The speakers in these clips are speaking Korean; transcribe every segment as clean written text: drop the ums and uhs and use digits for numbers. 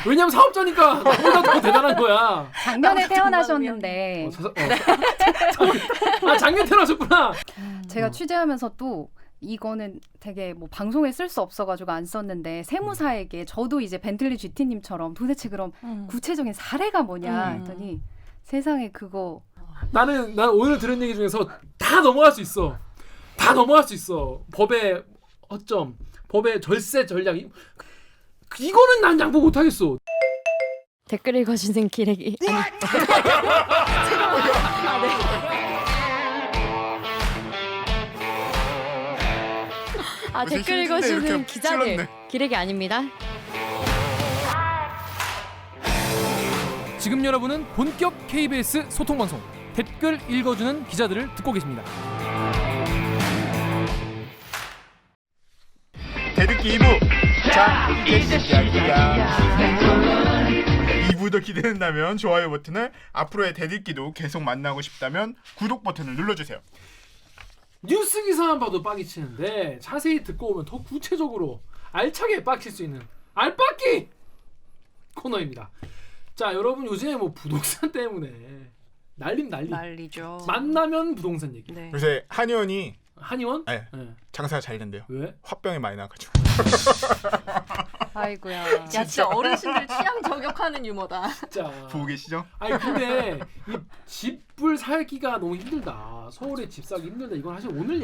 왜냐면 사업자니까 나보다 더 대단한 거야. 작년에 태어나셨는데 작년 태어나셨구나. 제가 취재하면서 또 이거는 되게 뭐 방송에 쓸 수 없어가지고 안 썼는데 세무사에게 저도 이제 벤틀리 GT님처럼 도대체 그럼 구체적인 사례가 뭐냐 했더니 세상에 그거 난 오늘 들은 얘기 중에서 다 넘어갈 수 있어. 다 넘어갈 수 있어. 법의 허점, 법의 절세 전략 이거는 난 양보 못 하겠어. 댓글 읽어주는 기레기 무슨 댓글 힘든데 읽어주는 이렇게 기자들 찔렀네. 기레기 아닙니다. 지금 여러분은 본격 KBS 소통 방송 댓글 읽어주는 기자들을 듣고 계십니다. 대듣기 2부. 자, 이제 시작이야. 2부도 기대된다면 좋아요 버튼을, 앞으로의 대듣기도 계속 만나고 싶다면 구독 버튼을 눌러주세요. 뉴스 기사만 봐도 빡이 치는데 자세히 듣고 오면 더 구체적으로 알차게 빡칠 수 있는 알빡기 코너입니다. 자, 여러분 요즘에 뭐 부동산 때문에 난리죠. 만나면 부동산 얘기. 네. 요새 한의원이 한의원? 네. 네. 장사가 잘 된대요. 왜? 화병이 많이 나가지고. 아이고야. 야, 진짜 어르신들 취향 저격하는 유머다. 진짜. 보고 계시죠? 아니 근데 이 집을 살기가 너무 힘들다. 서울에 집 사기 힘들다. 이건 사실 오늘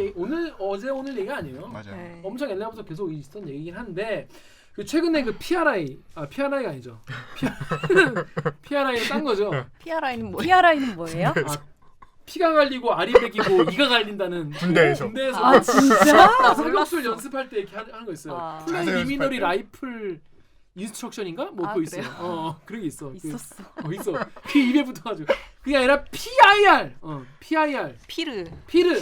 얘기가 아니에요. 맞아요. 네. 엄청 옛날부터 계속 있었던 얘기긴 한데 그 최근에 그 PRI가 아니죠. PRI는 딴 거죠. PRI는 뭐예요? PRI는 뭐예요? 피가 갈리고 알이 베기고 이가 갈린다는 군대에서. 아 진짜? 설국술 연습할 때 이렇게 하는 거 있어요. 아. 플레이 자세 리미너리 연습할 때. 라이플 인스트럭션인가? 뭐 아, 그거 있어. 그래요? 그런 게 있어. 있었어. 있어. 그 입에 붙어가지고 그게 아니라 PIR. PIR. 피르.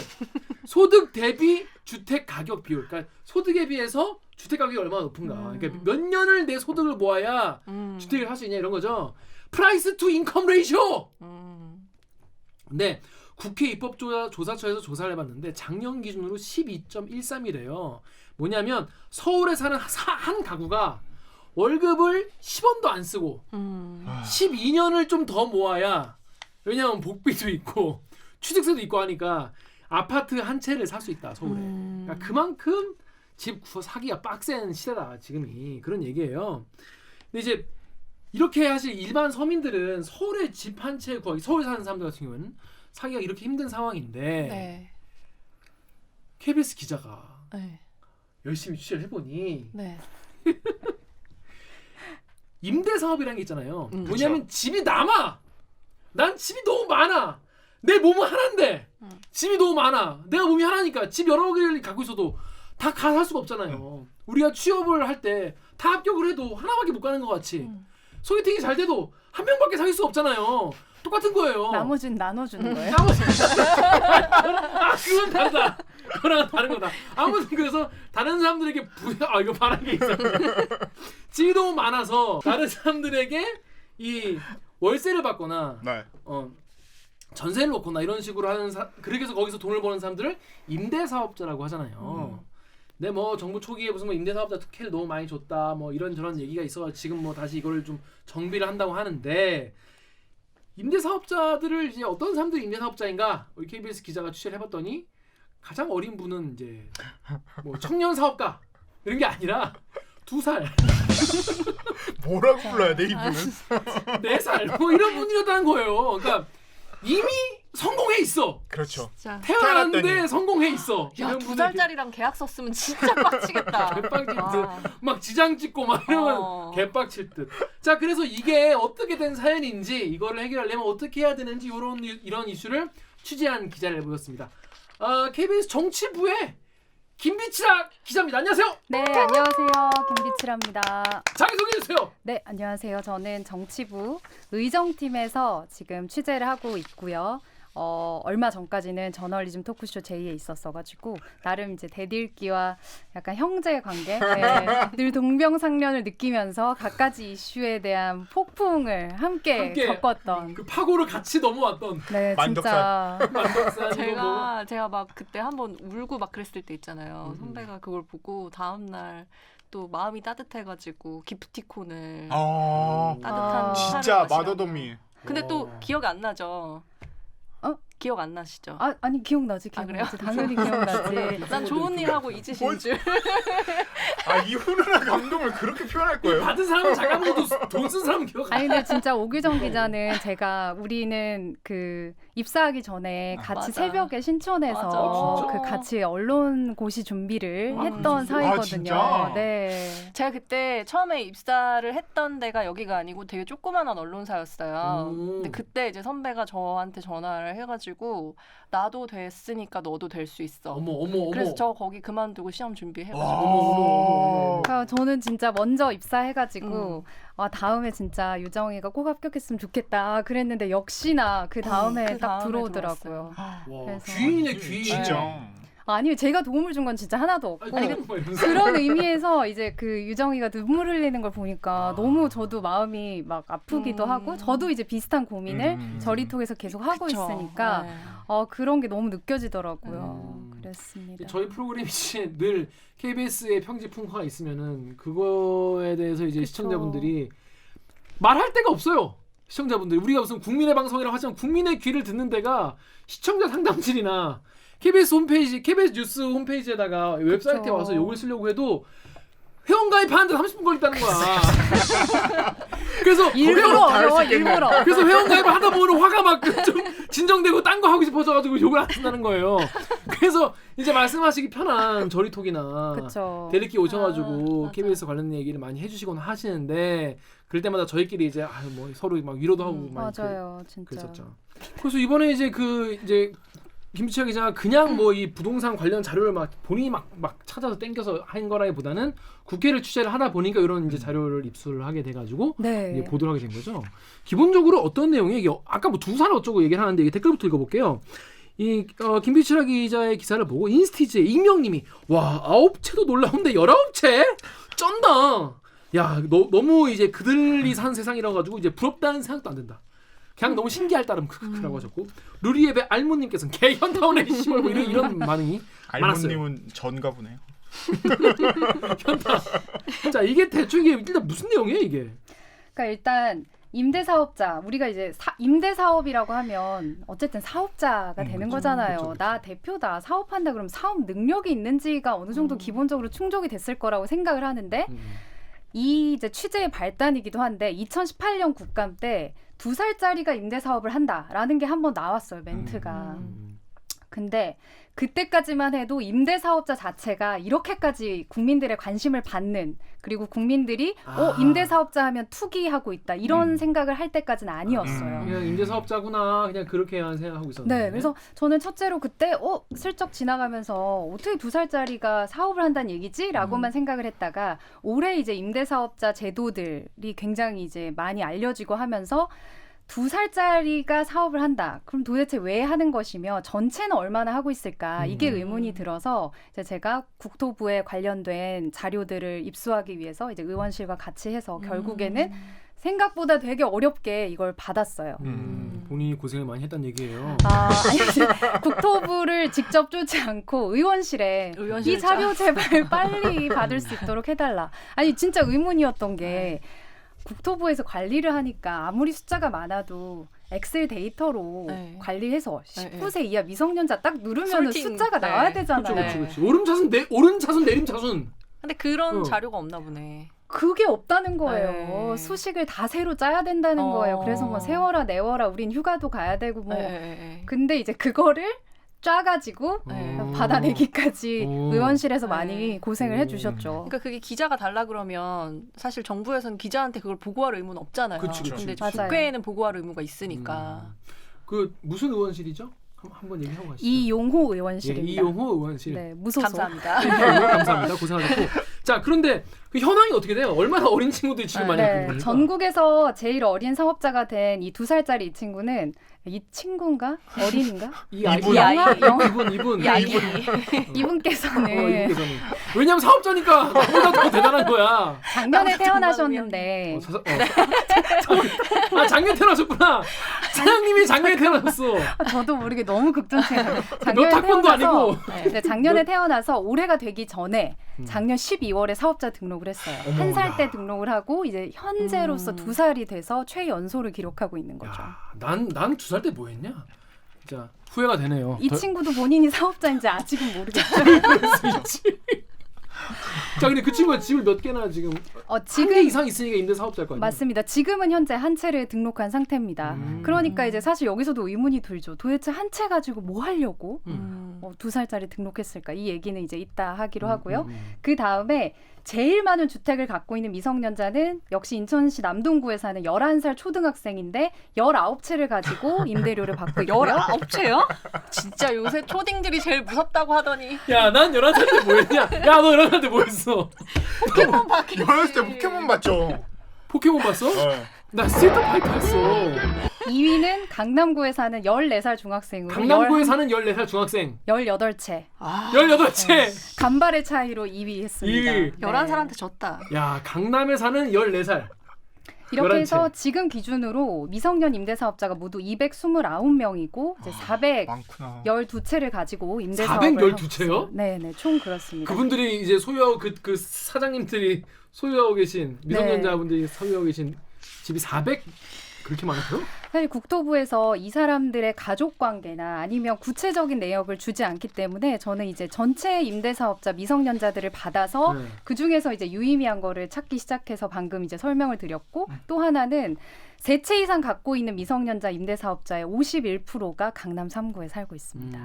소득 대비 주택 가격 비율. 그러니까 소득에 비해서 주택 가격이 얼마나 높은가. 그러니까 몇 년을 내 소득을 모아야 주택을 살 수 있냐 이런 거죠. 프라이스 투 인컴 레이쇼. 근데 국회 입법조사처에서 조사를 해봤는데 작년 기준으로 12.13이래요. 뭐냐면 서울에 사는 한 가구가 월급을 10원도 안 쓰고 12년을 좀 더 모아야, 왜냐면 복비도 있고 취득세도 있고 하니까 아파트 한 채를 살 수 있다 서울에. 그러니까 그만큼 집 사기가 빡센 시대다 지금이, 그런 얘기예요. 근데 이제 이렇게 사실 일반 서민들은 서울에 집 한 채 구하기, 서울에 사는 사람들 같은 경우는 사기가 이렇게 힘든 상황인데 네. KBS 기자가 네. 열심히 취재를 해보니 네. 임대 사업이라는 게 있잖아요. 그쵸. 뭐냐면 집이 남아. 난 집이 너무 많아. 내 몸은 하나인데 집이 너무 많아. 내가 몸이 하나니까 집 여러 개를 갖고 있어도 다 가 살 수가 없잖아요. 우리가 취업을 할 때 다 합격을 해도 하나밖에 못 가는 것 같이 소개팅이 잘 돼도 한 명밖에 사귈 수 없잖아요. 똑같은 거예요. 나머지는 나눠주는 거예요? 그건 다르다. 그거랑 다른 거다. 아무튼 그래서 다른 사람들에게 이거 바라는 게 있어. 집이 너무 많아서 다른 사람들에게 이 월세를 받거나 네. 전세를 놓거나 이런 식으로 하는 그렇게 해서 거기서 돈을 버는 사람들을 임대사업자라고 하잖아요. 근데 뭐 정부 초기에 무슨 뭐 임대사업자 특혜를 너무 많이 줬다 뭐 이런저런 얘기가 있어 지금 뭐 다시 이거를 좀 정비를 한다고 하는데, 임대사업자들을 이제 어떤 사람들이 임대사업자인가 우리 KBS 기자가 취재를 해봤더니 가장 어린 분은 이제 뭐 청년 사업가 이런 게 아니라 2살, 뭐라고 불러야 돼 이분은? 4살 뭐 이런 분이었다는 거예요. 그러니까 이미 성공해 있어. 그렇죠. 진짜. 태어났는데 태어났더니. 성공해 있어. 야, 이런 2살짜리랑 계약서 쓰면 진짜 빡치겠다. 개빡칠 아. 듯, 막 지장 찍고 막 이러면 개빡칠 듯. 자, 그래서 이게 어떻게 된 사연인지, 이거를 해결하려면 어떻게 해야 되는지 이런 이슈를 취재한 기자를 모셨습니다. KBS 정치부의 김비치라 기자입니다. 안녕하세요. 네, 안녕하세요. 김비치라입니다. 자기소개해 주세요. 네, 안녕하세요. 저는 정치부 의정팀에서 지금 취재를 하고 있고요. 얼마 전까지는 저널리즘 토크쇼 제2에 있었어가지고 나름 이제 대들기와 약간 형제 관계, 네, 늘 동병상련을 느끼면서 갖가지 이슈에 대한 폭풍을 함께 겪었던. 그 파고를 같이 넘어왔던 네, 만덕산. 진짜. 만덕산. 제가 막 그때 한번 울고 막 그랬을 때 있잖아요. 선배가 그걸 보고 다음 날 또 마음이 따뜻해가지고 기프티콘을 아, 따뜻한 진짜 차를 마시라고. 마더덤이. 근데 또 기억 안 나죠? 기억 안 나시죠? 아니 기억나지 그래요? 기억나지 당연히 기억나지. 난 좋은 일 하고 잊으신 뭘- 줄. 이 훈훈한 감동을 그렇게 표현할 거예요? 받은 사람은 잘 까먹어도 돈 쓴 사람은 기억 안 아니 근데 진짜 오규정 기자는 우리는 그 입사하기 전에 같이 맞아. 새벽에 신촌에서 맞아. 그 같이 언론 고시 준비를 아, 했던 진짜? 사이거든요. 진짜? 네. 제가 그때 처음에 입사를 했던 데가 여기가 아니고 되게 조그만한 언론사였어요. 근데 그때 이제 선배가 저한테 전화를 해가지고 나도 됐으니까 너도 될 수 있어. 어머. 그래서 저 거기 그만두고 시험 준비해가지고. 어머. 그러니까 저는 진짜 먼저 입사해가지고 다음에 진짜 유정이가 꼭 합격했으면 좋겠다 그랬는데 역시나 그 다음에 그 딱 다음에 들어오더라고요. 와, 그래서- 귀인이네 귀인. 진짜. 아니 제가 도움을 준 건 진짜 하나도 없고 아니, 뭐 이러면서. 그런 의미에서 이제 그 유정이가 눈물 흘리는 걸 보니까 너무 저도 마음이 막 아프기도 하고 저도 이제 비슷한 고민을 저리톡에서 계속 하고 그쵸. 있으니까 네. 그런 게 너무 느껴지더라고요. 그랬습니다. 저희 프로그램이 이제 늘 KBS의 평지풍화가 있으면은 그거에 대해서 이제 시청자분들이 말할 데가 없어요. 시청자분들이 우리가 무슨 국민의 방송이라고 하지만 국민의 귀를 듣는 데가 시청자 상담실이나 KBS 홈페이지, KBS 뉴스 홈페이지에다가 웹사이트에 그쵸. 와서 욕을 쓰려고 해도 회원가입하는데 30분 걸린다는 거야. 그래서 일부러 다 할 수 어려워 있겠네. 일부러. 그래서 회원가입을 하다 보면 화가 막 좀 진정되고 딴 거 하고 싶어져가지고 욕을 안 쓴다는 거예요. 그래서 이제 말씀하시기 편한 저리톡이나 그쵸. 대리기 오셔가지고 맞아. KBS 관련 얘기를 많이 해주시곤 하시는데 그럴 때마다 저희끼리 이제 뭐 서로 막 위로도 하고 많이 맞아요, 진짜. 그랬었죠. 그래서 이번에 이제 김치아 기자가 그냥 뭐 이 부동산 관련 자료를 막 본인이 막 찾아서 땡겨서 한 거라기보다는 국회를 취재를 하다 보니까 이런 이제 자료를 입수를 하게 돼가지고 네. 이제 보도를 하게 된 거죠. 기본적으로 어떤 내용이 이게 아까 뭐 두산 어쩌고 얘기를 하는데 이게 댓글부터 읽어볼게요. 김비치라 기자의 기사를 보고 인스티즈의 익명님이 와 9채도 놀라운데 19채 쩐다. 야 너무 이제 그들이 산 세상이라 가지고 이제 부럽다는 생각도 안 든다. 그냥 너무 신기할 따름 크크라고 하셨고 루리앱의 알모님께서는 개현타운의 시월 뭐 이런 반응이 많았어요. 알모님은 전가 보네요. 자 이게 대충 이게 일단 무슨 내용이에요 이게? 그러니까 일단 임대사업자 우리가 이제 임대사업이라고 하면 어쨌든 사업자가 되는 거잖아요. 그쵸. 나 대표다 사업한다 그러면 사업 능력이 있는지가 어느 정도 기본적으로 충족이 됐을 거라고 생각을 하는데 이 이제 취재의 발단이기도 한데 2018년 국감 때 2살짜리가 임대사업을 한다라는 게 한번 나왔어요 멘트가. 근데 그때까지만 해도 임대사업자 자체가 이렇게까지 국민들의 관심을 받는 그리고 국민들이 임대사업자 하면 투기하고 있다 이런 생각을 할 때까지는 아니었어요. 그냥 임대사업자구나 그냥 그렇게만 생각하고 있었는데. 네, 그래서 저는 첫째로 그때 슬쩍 지나가면서 어떻게 2살짜리가 사업을 한다는 얘기지?라고만 생각을 했다가 올해 이제 임대사업자 제도들이 굉장히 이제 많이 알려지고 하면서 2살짜리가 사업을 한다. 그럼 도대체 왜 하는 것이며 전체는 얼마나 하고 있을까? 이게 의문이 들어서 이제 제가 국토부에 관련된 자료들을 입수하기 위해서 이제 의원실과 같이 해서 결국에는 생각보다 되게 어렵게 이걸 받았어요. 본인이 고생을 많이 했다는 얘기예요. 아니, 국토부를 직접 쫓지 않고 의원실에 이 자료 제발 빨리 받을 수 있도록 해달라. 아니 진짜 의문이었던 게 국토부에서 관리를 하니까 아무리 숫자가 많아도 엑셀 데이터로 관리해서 19세 이하 미성년자 딱 누르면 숫자가 나와야 되잖아요. 그렇죠. 오른차순 내림차순. 근데 그런 자료가 없나 보네. 그게 없다는 거예요. 수식을 다 새로 짜야 된다는 거예요. 그래서 뭐 세워라 내워라 우린 휴가도 가야 되고 뭐 근데 이제 그거를 짜가지고 받아내기까지 의원실에서 많이 고생을 해주셨죠. 그러니까 그게 기자가 달라 그러면 사실 정부에서는 기자한테 그걸 보고할 의무는 없잖아요. 근데 국회에는 보고할 의무가 있으니까. 그 무슨 의원실이죠? 한번 얘기하고 가시죠. 이용호 의원실입니다. 이용호 의원실. 네, 무소속. 감사합니다. 감사합니다. 고생하셨고. 자, 그런데 그 현황이 어떻게 돼요? 얼마나 어린 친구들이 지금 많이 네, 있습니까? 전국에서 제일 어린 사업자가 된 이 2살짜리 이 친구는 이 친구인가? 어린인가? 이분께서는 왜냐면 사업자니까 나보다 더 대단한 거야. 작년에 태어나셨는데 작년 태어나셨구나. 사장님이 작년에 태어났어. 저도 모르게 너무 극존칭해요. 몇 학번도 아니고. 네, 작년에 태어나서 올해가 되기 전에 작년 12월에 사업자 등록을 했어요. 어머, 한 살 야. 때 등록을 하고 이제 현재로서 2살이 돼서 최연소를 기록하고 있는 거죠. 난 2살 때 뭐 했냐? 진짜 후회가 되네요. 이 친구도 본인이 사업자인지 아직은 모르겠죠. 자, 근데 그 친구가 집을 몇 개나 지금 지금 1개 이상 있으니까 임대 사업자일 거 아니에요? 맞습니다. 지금은 현재 한 채를 등록한 상태입니다. 그러니까 이제 사실 여기서도 의문이 들죠. 도대체 한 채 가지고 뭐 하려고 2살짜리 등록했을까? 이 얘기는 이제 이따 하기로 하고요. 그 다음에 제일 많은 주택을 갖고 있는 미성년자는 역시 인천시 남동구에 사는 11살 초등학생인데 19채를 가지고 임대료를 받고 있고요. 19채요? 진짜 요새 초딩들이 제일 무섭다고 하더니 야, 난 11살 때 뭐 했냐? 야, 너 11살 때 뭐 했어? 포켓몬 봤겠지. 어렸을 때 포켓몬 봤죠. 포켓몬 봤어? 어. 나 스트리트 파이터 했어. 2위는 강남구에 사는 14살 중학생으로 강남구에 사는 14살 중학생 18채. 18채. 간발의 차이로 2위 했습니다. 2위. 11살한테 졌다. 야, 강남에 사는 14살. 이렇게 11채. 해서 지금 기준으로 미성년 임대사업자가 모두 229명이고 이제 많구나. 412채를 가지고 임대사업을 412채요? 네네, 총 그렇습니다. 그분들이 이제 소유하고 그 사장님들이 소유하고 계신 미성년자분들이 소유하고 계신 집이 400 그렇게 많아요? 사실 국토부에서 이 사람들의 가족 관계나 아니면 구체적인 내역을 주지 않기 때문에 저는 이제 전체 임대사업자 미성년자들을 받아서 네. 그 중에서 이제 유의미한 거를 찾기 시작해서 방금 이제 설명을 드렸고 또 하나는 3채 이상 갖고 있는 미성년자 임대사업자의 51%가 강남 3구에 살고 있습니다.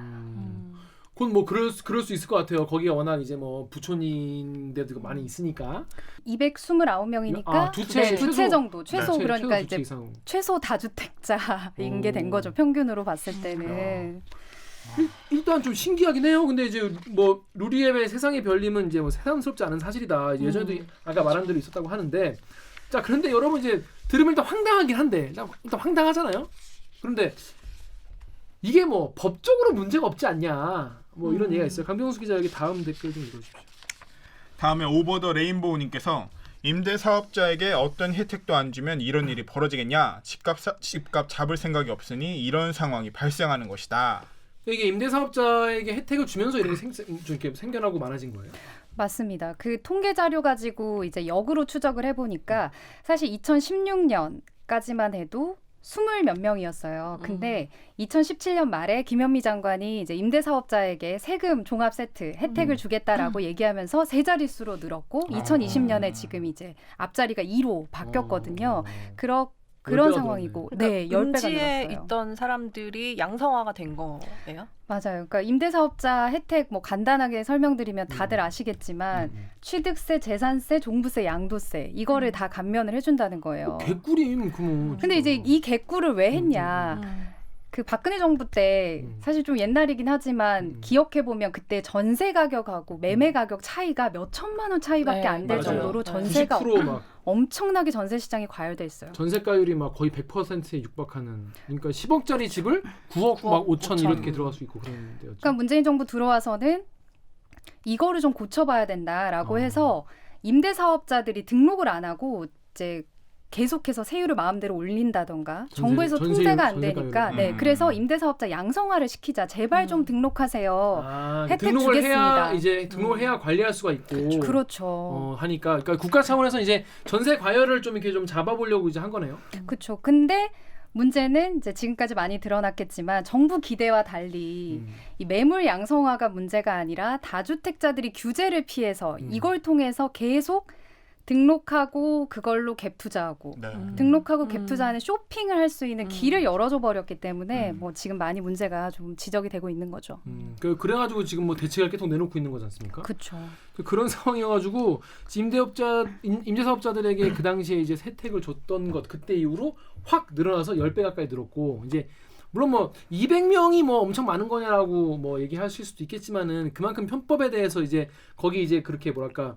그건 뭐 그럴 수 있을 것 같아요. 거기가 워낙 이제 뭐 부촌인데도 많이 있으니까. 229명이니까 두 채, 두 채 정도 최소 네, 그러니까 최소 이제 2채 이상. 최소 다주택자인 게 된 거죠. 평균으로 봤을 때는. 일단 좀 신기하긴 해요. 근데 이제 뭐 루리앱의 세상의 별님은 이제 뭐 새삼스럽지 않은 사실이다. 이제 예전에도 아까 말한 대로 있었다고 하는데, 자 그런데 여러분 이제 들으면 일단 황당하긴 한데 일단 황당하잖아요. 그런데 이게 뭐 법적으로 문제가 없지 않냐 뭐 이런 얘기가 있어요. 강병수 기자 여기 다음 댓글 좀 읽어주십시오. 다음에 오버 더 레인보우님께서 임대사업자에게 어떤 혜택도 안 주면 이런 일이 벌어지겠냐? 집값 잡을 생각이 없으니 이런 상황이 발생하는 것이다. 이게 임대사업자에게 혜택을 주면서 이런 게 좀 이렇게 생겨나고 많아진 거예요. 맞습니다. 그 통계 자료 가지고 이제 역으로 추적을 해보니까 사실 2016년까지만 해도 20몇 명이었어요. 근데 2017년 말에 김현미 장관이 이제 임대사업자에게 세금 종합 세트 혜택을 주겠다라고 얘기하면서 세 자릿수로 늘었고 2020년에 지금 이제 앞자리가 2로 바뀌었거든요. 그런 상황이고, 네, 10배가 음지에 늘었어요. 있던 사람들이 양성화가 된 거예요? 맞아요. 그러니까 임대사업자 혜택 뭐 간단하게 설명드리면 다들 아시겠지만 취득세, 재산세, 종부세, 양도세 이거를 다 감면을 해준다는 거예요. 개꿀임 그거. 근데 이제 이 개꿀을 왜 했냐? 그 박근혜 정부 때 사실 좀 옛날이긴 하지만 기억해 보면 그때 전세 가격하고 매매 가격 차이가 몇 천만 원 차이밖에 네, 안 될 맞아요. 정도로 전세가 90% 막 엄청나게 전세 시장이 과열돼 있어요. 전세가율이 막 거의 100%에 육박하는. 그러니까 10억짜리 집을 9억 막 5천 이렇게 들어갈 수 있고 그런 데였죠. 그러니까 문재인 정부 들어와서는 이거를 좀 고쳐봐야 된다라고 해서 임대사업자들이 등록을 안 하고 이제 계속해서 세율을 마음대로 올린다던가 정부에서 통제가 안 되니까 그래서 임대사업자 양성화를 시키자 제발 좀 등록하세요. 혜택 등록을 주겠습니다. 해야 이제 등록을 해야 관리할 수가 있고 그렇죠. 하니까 그러니까 국가 차원에서 이제 전세 과열을 좀 이렇게 좀 잡아보려고 이제 한 거네요. 그렇죠. 근데 문제는 이제 지금까지 많이 드러났겠지만 정부 기대와 달리 이 매물 양성화가 문제가 아니라 다주택자들이 규제를 피해서 이걸 통해서 계속 등록하고 그걸로 갭 투자하고 등록하고 갭 투자하는 쇼핑을 할 수 있는 길을 열어줘 버렸기 때문에 뭐 지금 많이 문제가 좀 지적이 되고 있는 거죠. 그래가지고 지금 뭐 대책을 계속 내놓고 있는 거지 않습니까? 그렇죠. 그런 상황이어가지고 임대사업자들에게 그 당시에 이제 혜택을 줬던 것 그때 이후로 확 늘어나서 10배 가까이 늘었고 이제 물론 뭐 200명이 뭐 엄청 많은 거냐라고 뭐 얘기하실 수도 있겠지만은 그만큼 편법에 대해서 이제 거기 이제 그렇게 뭐랄까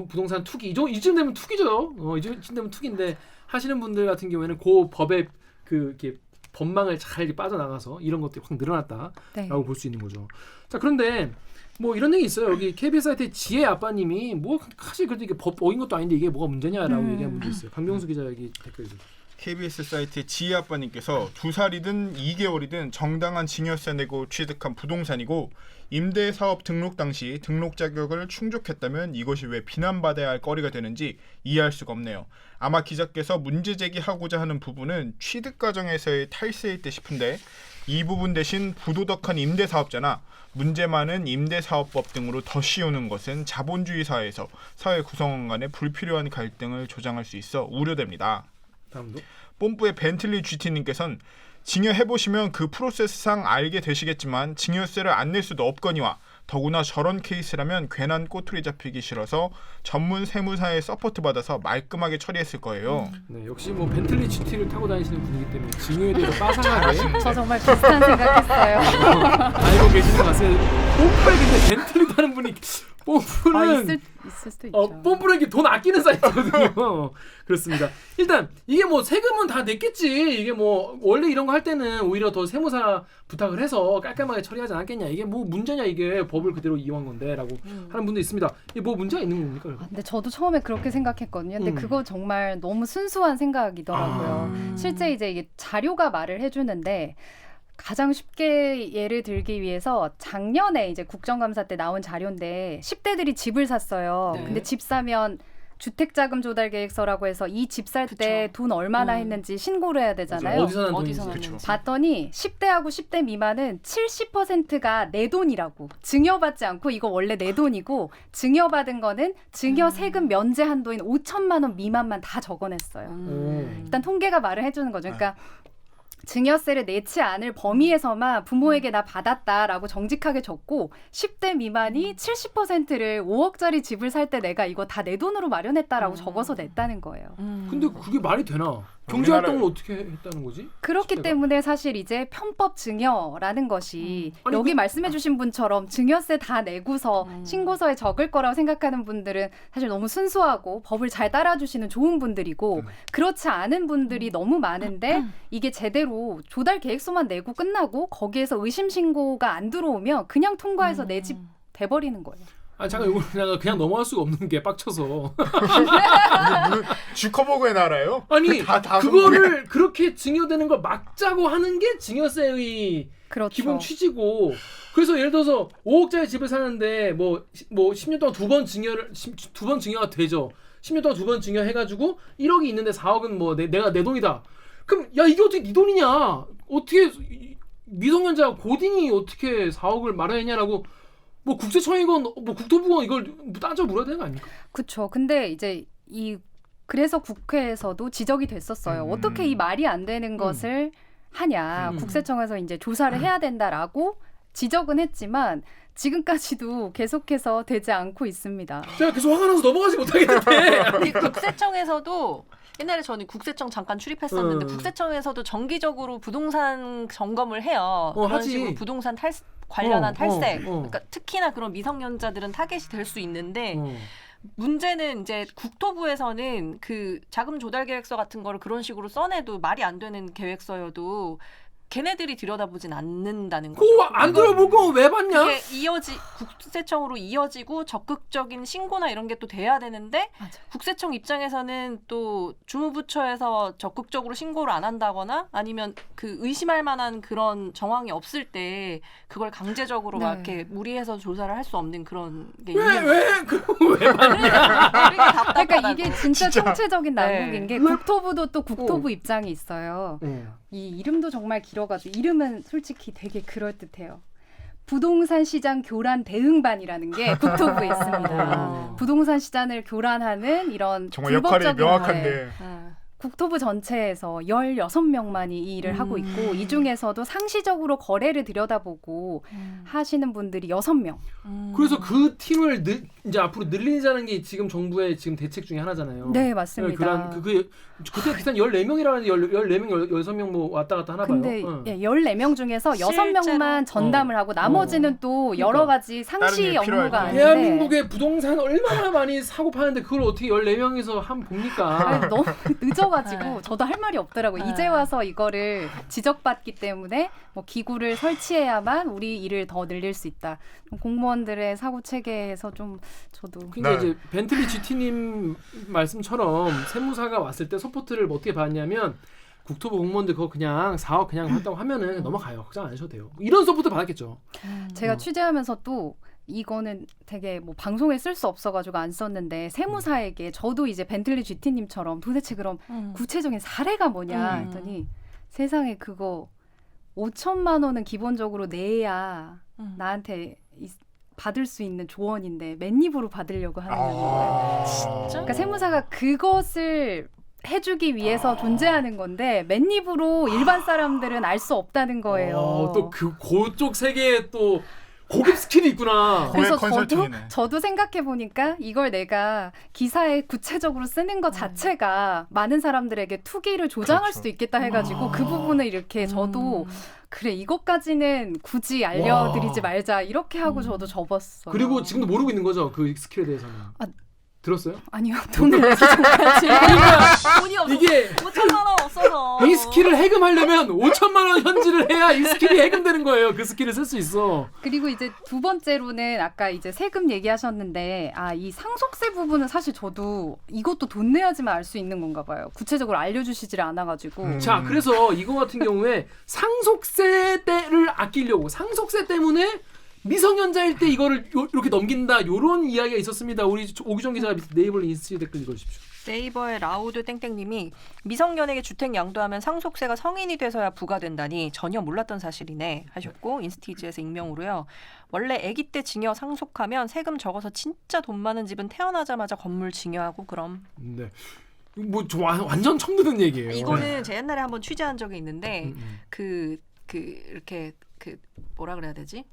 부동산 투기 이쯤 되면 투기죠. 이쯤 되면 투기인데 하시는 분들 같은 경우에는 그 법의 그 이렇게 법망을 잘 빠져나가서 이런 것들이 확 늘어났다라고 볼 수 있는 거죠. 자 그런데 뭐 이런 얘기 있어요. 여기 KBS 사이트의 지혜 아빠님이 뭐 사실 그래도 이게 법 어긴 것도 아닌데 이게 뭐가 문제냐라고 얘기한 분도 있어요. 강병수 기자 여기 댓글 읽어주세요. KBS 사이트의 지혜아빠님께서 2살이든 2개월이든 정당한 증여세 내고 취득한 부동산이고 임대사업 등록 당시 등록 자격을 충족했다면 이것이 왜 비난받아야 할 거리가 되는지 이해할 수가 없네요. 아마 기자께서 문제 제기하고자 하는 부분은 취득 과정에서의 탈세일 듯 싶은데 이 부분 대신 부도덕한 임대사업자나 문제 많은 임대사업법 등으로 더 씌우는 것은 자본주의 사회에서 사회 구성원 간의 불필요한 갈등을 조장할 수 있어 우려됩니다. 다음도. 뽐뿌의 벤틀리 GT님께서는 증여해보시면 그 프로세스상 알게 되시겠지만 증여세를 안 낼 수도 없거니와 더구나 저런 케이스라면 괜한 꼬투리 잡히기 싫어서 전문 세무사의 서포트 받아서 말끔하게 처리했을 거예요. 네, 역시 뭐 벤틀리 GT를 타고 다니시는 분이기 때문에 증여에 대해서 빠삭하게 저 정말 비슷한 생각했어요. 알고 계시는 것 같아요. 뽐뿌에 근데 벤틀리 타는 분이 뽐뿌는 있을 수도 있죠. 뽐뿌에게 돈 아끼는 사이트거든요. 그렇습니다. 일단 이게 뭐 세금은 다 냈겠지. 이게 뭐 원래 이런 거 할 때는 오히려 더 세무사 부탁을 해서 깔끔하게 처리하지 않았겠냐. 이게 뭐 문제냐 이게 법을 그대로 이용한 건데라고 하는 분도 있습니다. 이게 뭐 문제가 있는 겁니까? 근데 저도 처음에 그렇게 생각했거든요. 근데 그거 정말 너무 순수한 생각이더라고요. 실제 이제 이게 자료가 말을 해주는데 가장 쉽게 예를 들기 위해서 작년에 이제 국정감사 때 나온 자료인데 10대들이 집을 샀어요. 네. 근데 집 사면 주택자금 조달 계획서라고 해서 이 집 살 때 돈 얼마나 했는지 신고를 해야 되잖아요. 어디서 난 어디서 돈인지. 났는지. 봤더니 10대하고 10대 미만은 70%가 내 돈이라고. 증여받지 않고 이거 원래 내 돈이고 증여받은 거는 증여 세금 면제 한도인 5천만 원 미만만 다 적어냈어요. 일단 통계가 말을 해주는 거죠. 그러니까 증여세를 내지 않을 범위에서만 부모에게 나 받았다라고 정직하게 적고 10대 미만이 70%를 5억짜리 집을 살 때 내가 이거 다 내 돈으로 마련했다라고 적어서 냈다는 거예요. 근데 그게 말이 되나? 경제활동을 어떻게 했다는 거지? 그렇기 10대가? 때문에 사실 이제 편법 증여라는 것이 아니, 여기 말씀해주신 분처럼 증여세 다 내고서 신고서에 적을 거라고 생각하는 분들은 사실 너무 순수하고 법을 잘 따라주시는 좋은 분들이고 그렇지 않은 분들이 너무 많은데 이게 제대로 조달 계획서만 내고 끝나고 거기에서 의심 신고가 안 들어오면 그냥 통과해서 내 집 돼버리는 거예요. 아 잠깐 이거 그냥 넘어갈 수가 없는 게 빡쳐서. 주커버그에 나라요? 아니 다 그거를 그렇게 증여되는 걸 막자고 하는 게 증여세의 그렇죠. 기본 취지고. 그래서 예를 들어서 5억짜리 집을 사는데 뭐 10년 동안 두 번 증여가 되죠. 10년 동안 두 번 증여해가지고 1억이 있는데 4억은 뭐 내가 내 돈이다. 그럼 야 이게 어떻게 네 돈이냐? 어떻게 미성년자 고딩이 어떻게 4억을 마련했냐라고 뭐 국세청이건 뭐 국토부건 이걸 따져 물어야 되는 거 아닙니까? 그렇죠. 근데 이제 그래서 국회에서도 지적이 됐었어요. 어떻게 이 말이 안 되는 것을 하냐. 국세청에서 이제 조사를 해야 된다라고 지적은 했지만 지금까지도 계속해서 되지 않고 있습니다. 제가 계속 화가 나서 넘어가지 못하겠는데. 이 국세청에서도 옛날에 저는 국세청 잠깐 출입했었는데 국세청에서도 정기적으로 부동산 점검을 해요. 그런 하지. 식으로 부동산 관련한 탈세. 그러니까 특히나 그런 미성년자들은 타겟이 될 수 있는데 문제는 이제 국토부에서는 그 자금 조달 계획서 같은 거를 그런 식으로 써내도 말이 안 되는 계획서여도 걔네들이 들여다보진 않는다는 거죠. 그거 안 들어볼 건 왜 봤냐? 그게 국세청으로 이어지고 적극적인 신고나 이런 게 또 돼야 되는데 맞아. 국세청 입장에서는 또 주무부처에서 적극적으로 신고를 안 한다거나 아니면 그 의심할 만한 그런 정황이 없을 때 그걸 강제적으로 막 이렇게 무리해서 조사를 할 수 없는 그런 게 있는 왜 봤냐? 그러니까 이게 진짜 총체적인 난국인 게 네. 국토부도 또 국토부 입장이 있어요. 이 이름도 정말 길어가지고 이름은 솔직히 되게 그럴듯해요. 부동산 시장 교란 대응반이라는 게 국토부에 있습니다. 부동산 시장을 교란하는 이런 정말 역할이 불법적인 명확한데. 국토부 전체에서 16명만이 이 일을 하고 있고 이 중에서도 상시적으로 거래를 들여다보고 하시는 분들이 6명. 그래서 그 팀을 이제 앞으로 늘리자는 게 지금 정부의 지금 대책 중에 하나잖아요. 네, 맞습니다. 그때 비슷한 14명이라는 14명, 16명 뭐 왔다 갔다 하나 봐요. 근데 14명 중에서 실제로? 6명만 전담을 하고 나머지는 또 여러 가지 상시 다른 일 업무가 필요할 때. 아닌데 대한민국의 부동산 얼마나 많이 사고 파는데 그걸 어떻게 14명이서 한 봅니까? 아니, 너무 늦어가지고 틀려가지고 저도 할 말이 없더라고요. 이제 와서 이거를 지적받기 때문에 뭐 기구를 설치해야만 우리 일을 더 늘릴 수 있다. 공무원들의 사고 체계에서 좀 저도 그러니까 이제 벤틀리 GT님 말씀처럼 세무사가 왔을 때 서포트를 어떻게 받았냐면 국토부 공무원들 그거 그냥 사업 그냥 했다고 하면은 넘어가요. 걱정 안 하셔도 돼요. 이런 서포트 받았겠죠. 제가 취재하면서 또 이거는 되게 뭐 방송에 쓸 수 없어가지고 안 썼는데 세무사에게 저도 이제 벤틀리 GT님처럼 도대체 그럼 구체적인 사례가 뭐냐 했더니 세상에 그거 5천만 원은 기본적으로 내야 나한테 받을 수 있는 조언인데 맨입으로 받으려고 하는 거예요. 진짜? 그러니까 세무사가 그것을 해주기 위해서 존재하는 건데 맨입으로 일반 사람들은 알 수 없다는 거예요. 또 그쪽 세계에 또 고급 스킬이 있구나. 그래서 컨설팅이네. 저도 생각해 보니까 이걸 내가 기사에 구체적으로 쓰는 것 자체가 많은 사람들에게 투기를 조장할 그렇죠. 수도 있겠다 해가지고 그 부분을 이렇게 저도 그래 이것까지는 굳이 알려드리지 말자 이렇게 하고 저도 접었어요. 그리고 지금도 모르고 있는 거죠. 그 스킬에 대해서는. 들었어요? 아니요 돈을 내기 전까지 돈이 없어. 이게 5천만 원 없어서. 이 스킬을 해금하려면 5천만 원 현질을 해야 이 스킬이 해금되는 거예요. 그 스킬을 쓸 수 있어. 그리고 이제 두 번째로는 아까 이제 세금 얘기하셨는데 이 상속세 부분은 사실 저도 이것도 돈 내야지만 알 수 있는 건가 봐요. 구체적으로 알려주시지를 않아가지고. 자, 그래서 이거 같은 경우에 상속세를 아끼려고 상속세 때문에 미성년자일 때 이거를 이렇게 넘긴다 이런 이야기가 있었습니다. 우리 오기정 기자가 네이버 인스티 댓글 읽어주십시오. 네이버의 라우드 땡땡님이 미성년에게 주택 양도하면 상속세가 성인이 돼서야 부과된다니 전혀 몰랐던 사실이네 하셨고 인스티즈에서 익명으로요. 원래 아기 때 증여 상속하면 세금 적어서 진짜 돈 많은 집은 태어나자마자 건물 증여하고 그럼. 네. 뭐 완전 처음 듣는 얘기예요. 이거는 제가 옛날에 한번 취재한 적이 있는데 이렇게 뭐라 그래야 되지?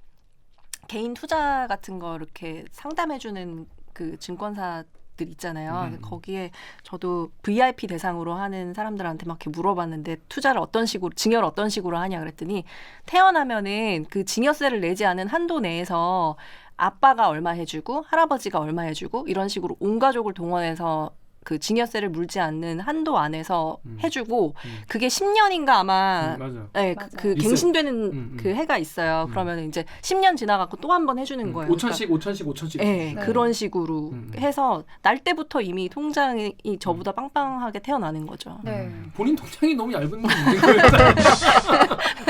개인 투자 같은 거 이렇게 상담해주는 그 증권사들 있잖아요. 거기에 저도 VIP 대상으로 하는 사람들한테 막 이렇게 물어봤는데 투자를 어떤 식으로, 증여를 어떤 식으로 하냐 그랬더니 태어나면은 그 증여세를 내지 않은 한도 내에서 아빠가 얼마 해주고 할아버지가 얼마 해주고 이런 식으로 온 가족을 동원해서 그 증여세를 물지 않는 한도 안에서 해주고 그게 10년인가 아마 맞아. 네, 그 갱신되는 그 해가 있어요. 그러면 이제 10년 지나갖고 또 한 번 해주는 거예요. 5천씩. 네, 그런 식으로 해서 날 때부터 이미 통장이 저보다 빵빵하게 태어나는 거죠. 네. 본인 통장이 너무 얇은 건 있는 거예요.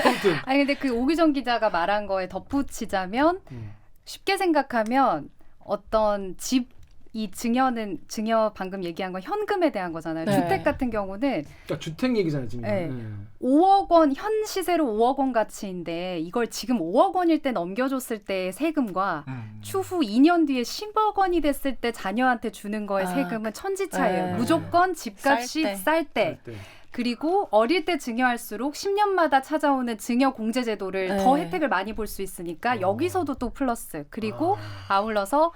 아무튼. 아니 근데 그 오기정 기자가 말한 거에 덧붙이자면 쉽게 생각하면 어떤 이 증여 방금 얘기한 건 현금에 대한 거잖아요. 네. 주택 같은 경우는 그러니까 주택 얘기잖아요 지금. 네. 5억 원 현 시세로 5억 원 가치인데 이걸 지금 5억 원일 때 넘겨줬을 때 세금과 추후 2년 뒤에 10억 원이 됐을 때 자녀한테 주는 거의 세금은 천지차예요. 네. 무조건 집값이 쌀 때. 그리고 어릴 때 증여할수록 10년마다 찾아오는 증여 공제 제도를 더 혜택을 많이 볼 수 있으니까 여기서도 또 플러스. 그리고 아울러서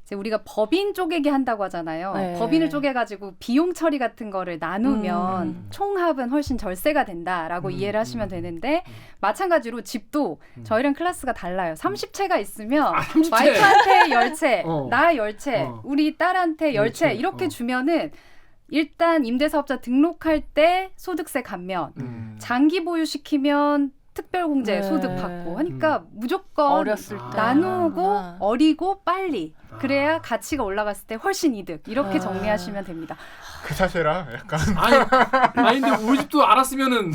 이제 우리가 법인 쪼개기 한다고 하잖아요. 네. 법인을 쪼개가지고 비용 처리 같은 거를 나누면 총합은 훨씬 절세가 된다라고 이해를 하시면 되는데 마찬가지로 집도 저희랑 클래스가 달라요. 30채가 있으면 30채. 와이프한테 10채, 나 10채, 어. 우리 딸한테 10채 이렇게 주면은 일단 임대사업자 등록할 때 소득세 감면, 장기 보유시키면 특별공제 소득 받고 하니까 무조건 어렸을 때 나누고 어리고 빨리 그래야 가치가 올라갔을 때 훨씬 이득 이렇게 정리하시면 됩니다. 그 자세라 약간 아니 근데 우리 집도 알았으면은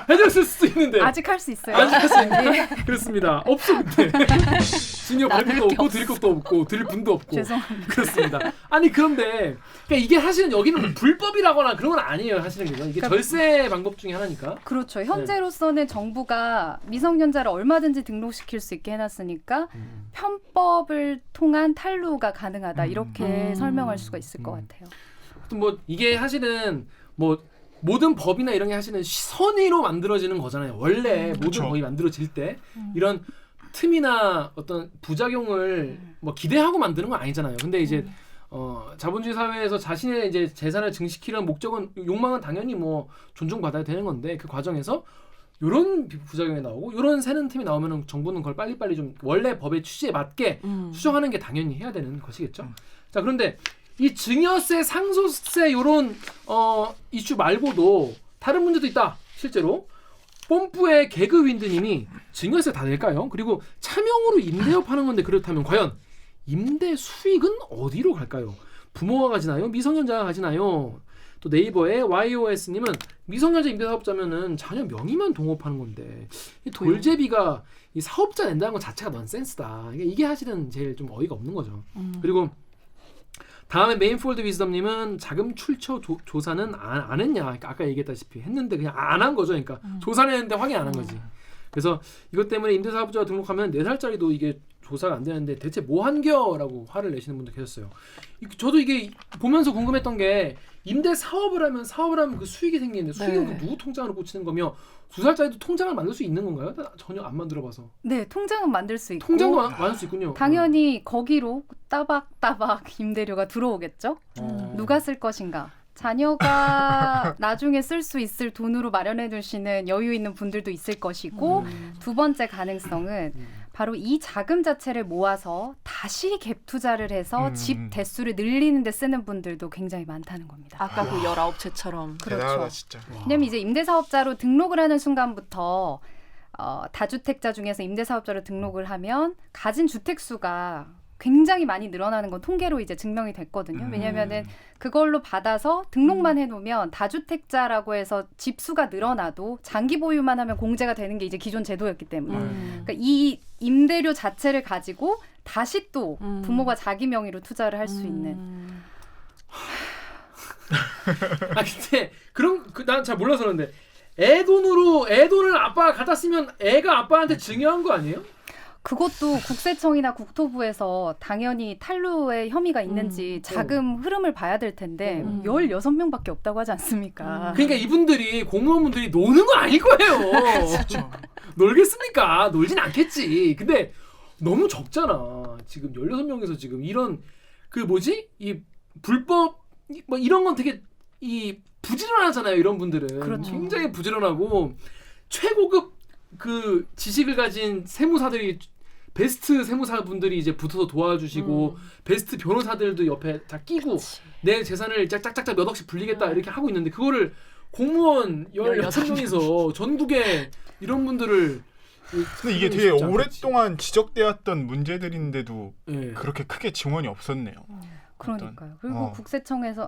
해줬을 수도 있는데 아직 할 수 있어요. 아직 할 수 있는데 그렇습니다. 없어 근데 증여 받을 것도 없고 드릴 것도 없고 드릴 분도 없고 죄송합니다. 그렇습니다. 아니 그런데 그러니까 이게 사실은 여기는 불법이라거나 그런 건 아니에요. 하시는 게 이게 절세 방법 중에 하나니까. 그렇죠. 현재로서는 정부가 미성년자를 얼마든지 등록시킬 수 있게 해놨으니까 편법을 통한 탄루가 가능하다 이렇게 설명할 수가 있을 것 같아요. 뭐 이게 사실은 뭐 모든 법이나 이런 게 사실은 선의로 만들어지는 거잖아요. 원래 모든 법이 만들어질 때 이런 틈이나 어떤 부작용을 뭐 기대하고 만드는 건 아니잖아요. 근데 이제 자본주의 사회에서 자신의 이제 재산을 증식하려는 목적은 욕망은 당연히 뭐 존중받아야 되는 건데 그 과정에서 이런 부작용이 나오고 이런 새는 틈이 나오면은 정부는 그걸 빨리빨리 좀 원래 법의 취지에 맞게 수정하는 게 당연히 해야 되는 것이겠죠. 자 그런데 이 증여세, 상속세 이런 이슈 말고도 다른 문제도 있다. 실제로 뽐뿌의 개그윈드님이 증여세 다 낼까요? 그리고 차명으로 임대업 하는 건데 그렇다면 과연 임대 수익은 어디로 갈까요? 부모가 가지나요? 미성년자가 가지나요? 또 네이버의 YOS님은 미성년자 임대사업자면은 자녀 명의만 동업하는 건데 이 돌제비가 이 사업자 낸다는 것 자체가 넌센스다. 이게 사실은 제일 좀 어이가 없는 거죠. 그리고 다음에 메인폴드 위즈덤님은 자금 출처 조사는 안 했냐? 그러니까 아까 얘기했다시피 했는데 그냥 안 한 거죠. 그러니까 조사는 했는데 확인 안 한 거지. 그래서 이것 때문에 임대사업자 등록하면 4살짜리도 이게 조사가 안 되는데 대체 뭐 한겨라고 화를 내시는 분도 계셨어요. 저도 이게 보면서 궁금했던 게 임대 사업을 하면 그 수익이 생기는데 수익은 그 누구 통장으로 꽂히는 거며 2살짜리도 통장을 만들 수 있는 건가요? 나 전혀 안 만들어봐서. 네, 통장은 만들 수 있고. 통장도 만들 수 있군요. 당연히 거기로 따박따박 임대료가 들어오겠죠. 누가 쓸 것인가? 자녀가 나중에 쓸 수 있을 돈으로 마련해 두시는 여유 있는 분들도 있을 것이고 두 번째 가능성은 바로 이 자금 자체를 모아서 다시 갭 투자를 해서 집 대수를 늘리는 데 쓰는 분들도 굉장히 많다는 겁니다. 아까 그 19채처럼. 대단하다 그렇죠. 진짜. 왜냐면 이제 임대사업자로 등록을 하는 순간부터 다주택자 중에서 임대사업자로 등록을 하면 가진 주택 수가 굉장히 많이 늘어나는 건 통계로 이제 증명이 됐거든요. 왜냐면은 그걸로 받아서 등록만 해놓으면 다주택자라고 해서 집수가 늘어나도 장기 보유만 하면 공제가 되는 게 이제 기존 제도였기 때문에 그러니까 이 임대료 자체를 가지고 다시 또 부모가 자기 명의로 투자를 할 수 있는. 아 근데 난 잘 몰라서 그런데 애 돈을 아빠가 갖다 쓰면 애가 아빠한테 증여한 거 아니에요? 그것도 국세청이나 국토부에서 당연히 탈루의 혐의가 있는지 자금 흐름을 봐야 될 텐데 16명밖에 없다고 하지 않습니까? 그러니까 이분들이 공무원분들이 노는 거 아닐 거예요. 놀겠습니까? 놀진 않겠지. 근데 너무 적잖아. 지금 16명에서 지금 이런 이 불법 뭐 이런 건 되게 부지런하잖아요. 이런 분들은 그렇죠. 굉장히 부지런하고 최고급 그 지식을 가진 세무사들이 베스트 세무사분들이 이제 붙어서 도와주시고 베스트 변호사들도 옆에 다 끼고 내 재산을 짝짝짝 몇 억씩 불리겠다 이렇게 하고 있는데 그거를 공무원 16명이서 전국에 이런 분들을 근데 이게 되게 오랫동안 지적되었던 문제들인데도 네. 그렇게 크게 지원이 없었네요. 그러니까요. 그리고 국세청에서